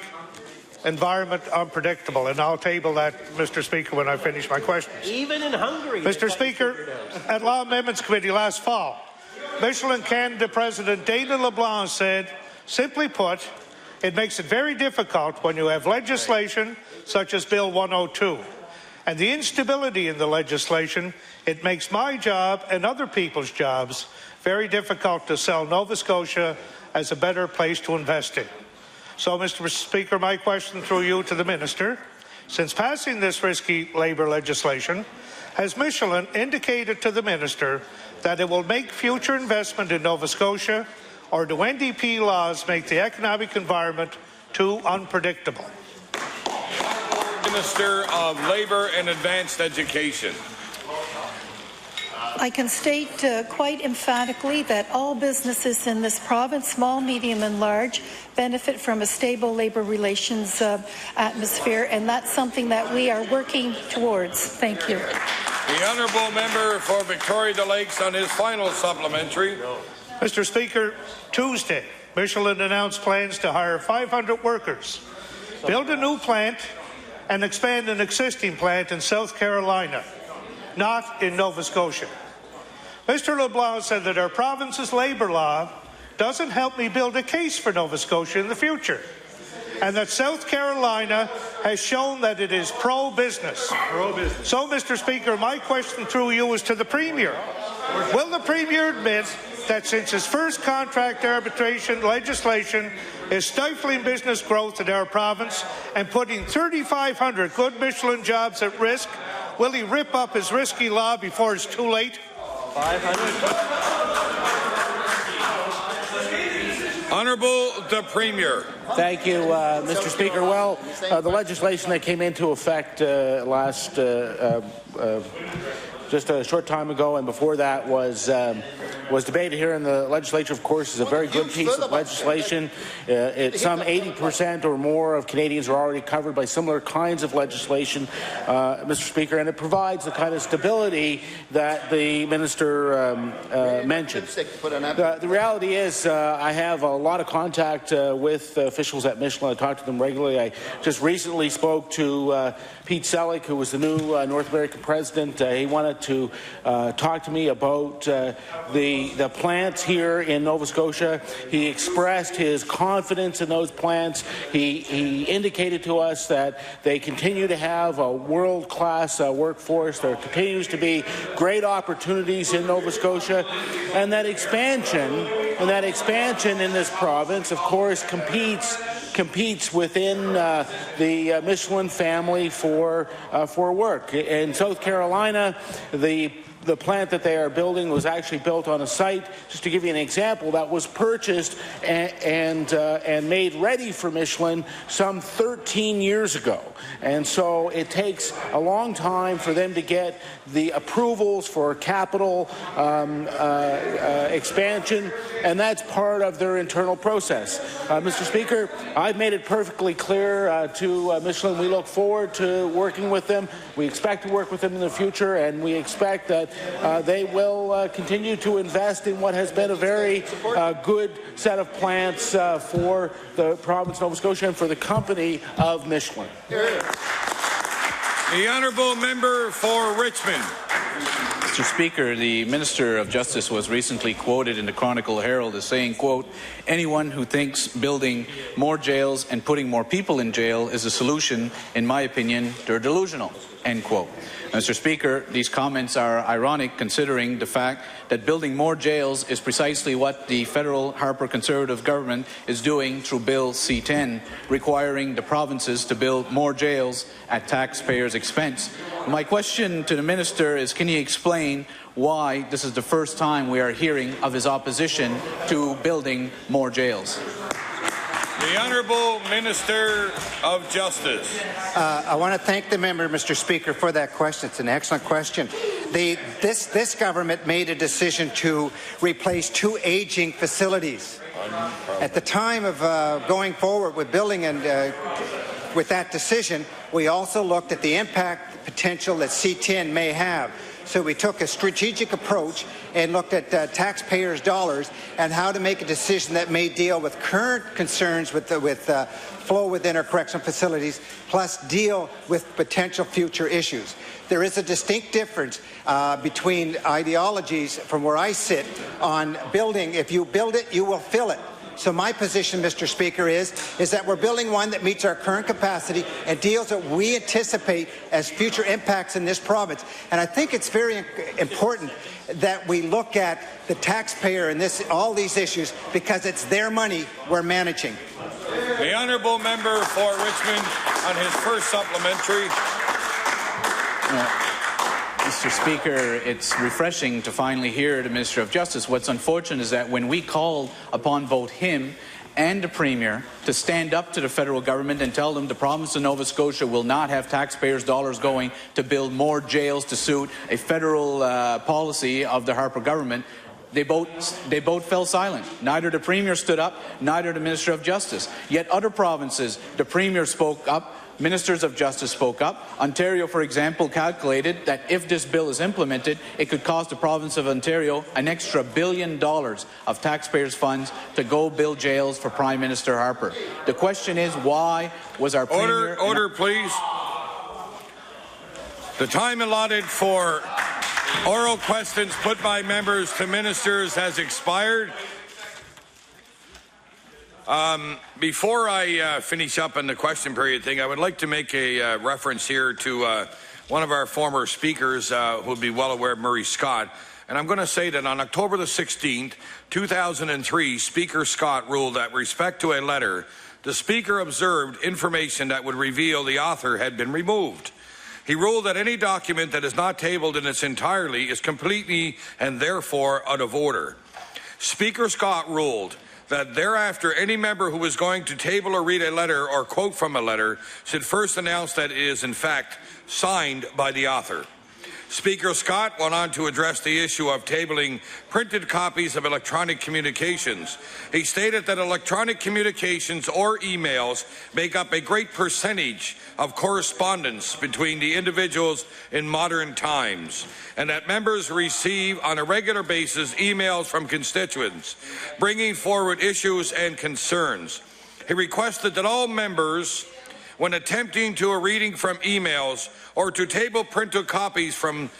Speaker 9: environment unpredictable." And I'll table that, Mr. Speaker, when I finish my questions.
Speaker 4: Even in Hungary.
Speaker 9: Mr. Speaker, at Law Amendments Committee last fall, Michelin Canada President Dana LeBlanc said, simply put, it makes it very difficult when you have legislation such as Bill 102. And the instability in the legislation, it makes my job and other people's jobs very difficult to sell Nova Scotia as a better place to invest in. So, Mr. Speaker, my question through you to the Minister, since passing this risky labour legislation, has Michelin indicated to the Minister that it will make future investment in Nova Scotia, or do NDP laws make the economic environment too unpredictable?
Speaker 1: Minister of Labour and Advanced Education.
Speaker 17: I can state quite emphatically that all businesses in this province, small, medium and large, benefit from a stable labour relations atmosphere, and that's something that we are working towards. Thank you.
Speaker 1: The honourable member for Victoria the Lakes on his final supplementary.
Speaker 9: Mr. Speaker, Tuesday, Michelin announced plans to hire 500 workers, build a new plant, and expand an existing plant in South Carolina, not in Nova Scotia. Mr. LeBlanc said that our province's labour law doesn't help me build a case for Nova Scotia in the future, and that South Carolina has shown that it is pro-business. So, Mr. Speaker, my question through you is to the Premier. Will the Premier admit that since his first contract arbitration legislation is stifling business growth in our province and putting 3,500 good Michelin jobs at risk, will he rip up his risky law before it's too late?
Speaker 4: 500.
Speaker 1: Honourable the Premier.
Speaker 3: Thank you, Mr. Speaker. Well, the legislation that came into effect just a short time ago, and before that was debated here in the legislature. Of course, is a very good piece of legislation. Some 80% or more of Canadians are already covered by similar kinds of legislation, Mr. Speaker, and it provides the kind of stability that the minister mentioned. The reality is, I have a lot of contact with officials at Michelin. I talk to them regularly. I just recently spoke to Pete Selleck, who was the new North American president. He wanted to talk to me about the plants here in Nova Scotia. He expressed his confidence in those plants. He indicated to us that they continue to have a world-class workforce. There continues to be great opportunities in Nova Scotia, and that expansion in this province, of course, competes within the Michelin family for work. In South Carolina, the plant that they are building was actually built on a site, just to give you an example, that was purchased and made ready for Michelin some 13 years ago. And so it takes a long time for them to get the approvals for capital expansion, and that's part of their internal process. Mr. Speaker, I've made it perfectly clear to Michelin we look forward to working with them. We expect to work with them in the future, and we expect that they will continue to invest in what has been a very good set of plants for the province of Nova Scotia and for the company of Michelin.
Speaker 1: The honourable member for Richmond.
Speaker 2: Mr. Speaker, the Minister of Justice was recently quoted in the Chronicle Herald as saying, quote, "Anyone who thinks building more jails and putting more people in jail is a solution, in my opinion, they're delusional," end quote. Mr. Speaker, these comments are ironic considering the fact that building more jails is precisely what the federal Harper Conservative government is doing through Bill C-10, requiring the provinces to build more jails at taxpayers' expense. My question to the Minister is, can he explain why this is the first time we are hearing of his opposition to building more jails?
Speaker 1: The Honourable Minister of Justice.
Speaker 21: I want to thank the member, Mr. Speaker, for that question. It's an excellent question. This government made a decision to replace 2 aging facilities. At the time of going forward with building and with that decision, we also looked at the impact potential that C10 may have. So we took a strategic approach and looked at taxpayers' dollars and how to make a decision that may deal with current concerns with flow within our correctional facilities, plus deal with potential future issues. There is a distinct difference between ideologies from where I sit on building. If you build it, you will fill it. So my position, Mr. Speaker, is that we're building one that meets our current capacity and deals with what we anticipate as future impacts in this province. And I think it's very important that we look at the taxpayer and all these issues, because it's their money we're managing.
Speaker 1: The honourable member for Richmond on his first supplementary.
Speaker 2: Mr. Speaker, it's refreshing to finally hear the Minister of Justice. What's unfortunate is that when we called upon both him and the Premier to stand up to the federal government and tell them the province of Nova Scotia will not have taxpayers' dollars going to build more jails to suit a federal policy of the Harper government, they both fell silent. Neither the Premier stood up, neither the Minister of Justice. Yet other provinces, the Premier spoke up, Ministers of Justice spoke up. Ontario, for example, calculated that if this bill is implemented, it could cost the province of Ontario an extra $1 billion of taxpayers' funds to go build jails for Prime Minister Harper. The question is, why was our Premier...
Speaker 1: Order, please. The time allotted for oral questions put by members to ministers has expired. Before I finish up on the question period thing, I would like to make a reference here to one of our former speakers who would be well aware of Murray Scott. And I'm going to say that on October the 16th, 2003, Speaker Scott ruled that with respect to a letter, the Speaker observed information that would reveal the author had been removed. He ruled that any document that is not tabled in its entirety is completely and therefore out of order. Speaker Scott ruled that thereafter any member who was going to table or read a letter or quote from a letter should first announce that it is in fact signed by the author. Speaker Scott went on to address the issue of tabling printed copies of electronic communications. He stated that electronic communications or emails make up a great percentage of correspondence between the individuals in modern times, and that members receive on a regular basis emails from constituents bringing forward issues and concerns. He requested that all members, when attempting to a reading from emails or to table printed copies from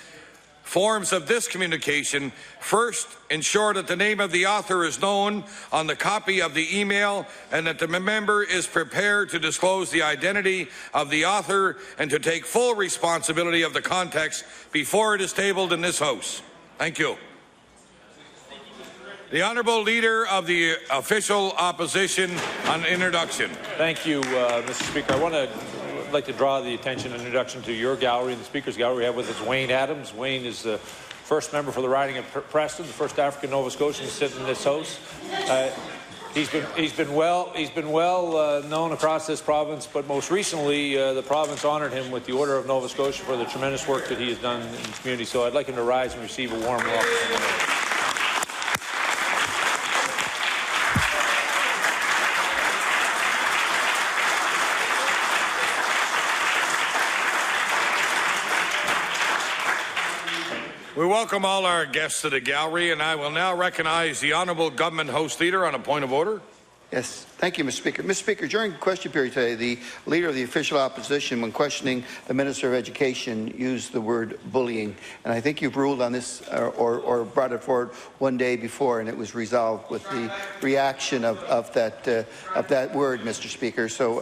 Speaker 1: forms of this communication, first ensure that the name of the author is known on the copy of the email and that the member is prepared to disclose the identity of the author and to take full responsibility of the context before it is tabled in this House. Thank you. The Honourable Leader of the Official Opposition on introduction.
Speaker 7: Thank you, Mr. Speaker. I like to draw the attention and introduction to your gallery, the Speaker's gallery. We have with us Wayne Adams. Wayne is the first member for the riding of Preston, the first African Nova Scotian to sit in this House. He's been well known across this province, but most recently the province honoured him with the Order of Nova Scotia for the tremendous work that he has done in the community. So I'd like him to rise and receive a warm welcome.
Speaker 1: We welcome all our guests to the gallery, and I will now recognize the Honourable Government House Leader on a point of order.
Speaker 22: Yes, thank you, Mr. Speaker. Mr. Speaker, during the question period today, the Leader of the Official Opposition, when questioning the Minister of Education, used the word bullying. And I think you've ruled on this or brought it forward one day before, and it was resolved with the reaction of that word, Mr. Speaker. So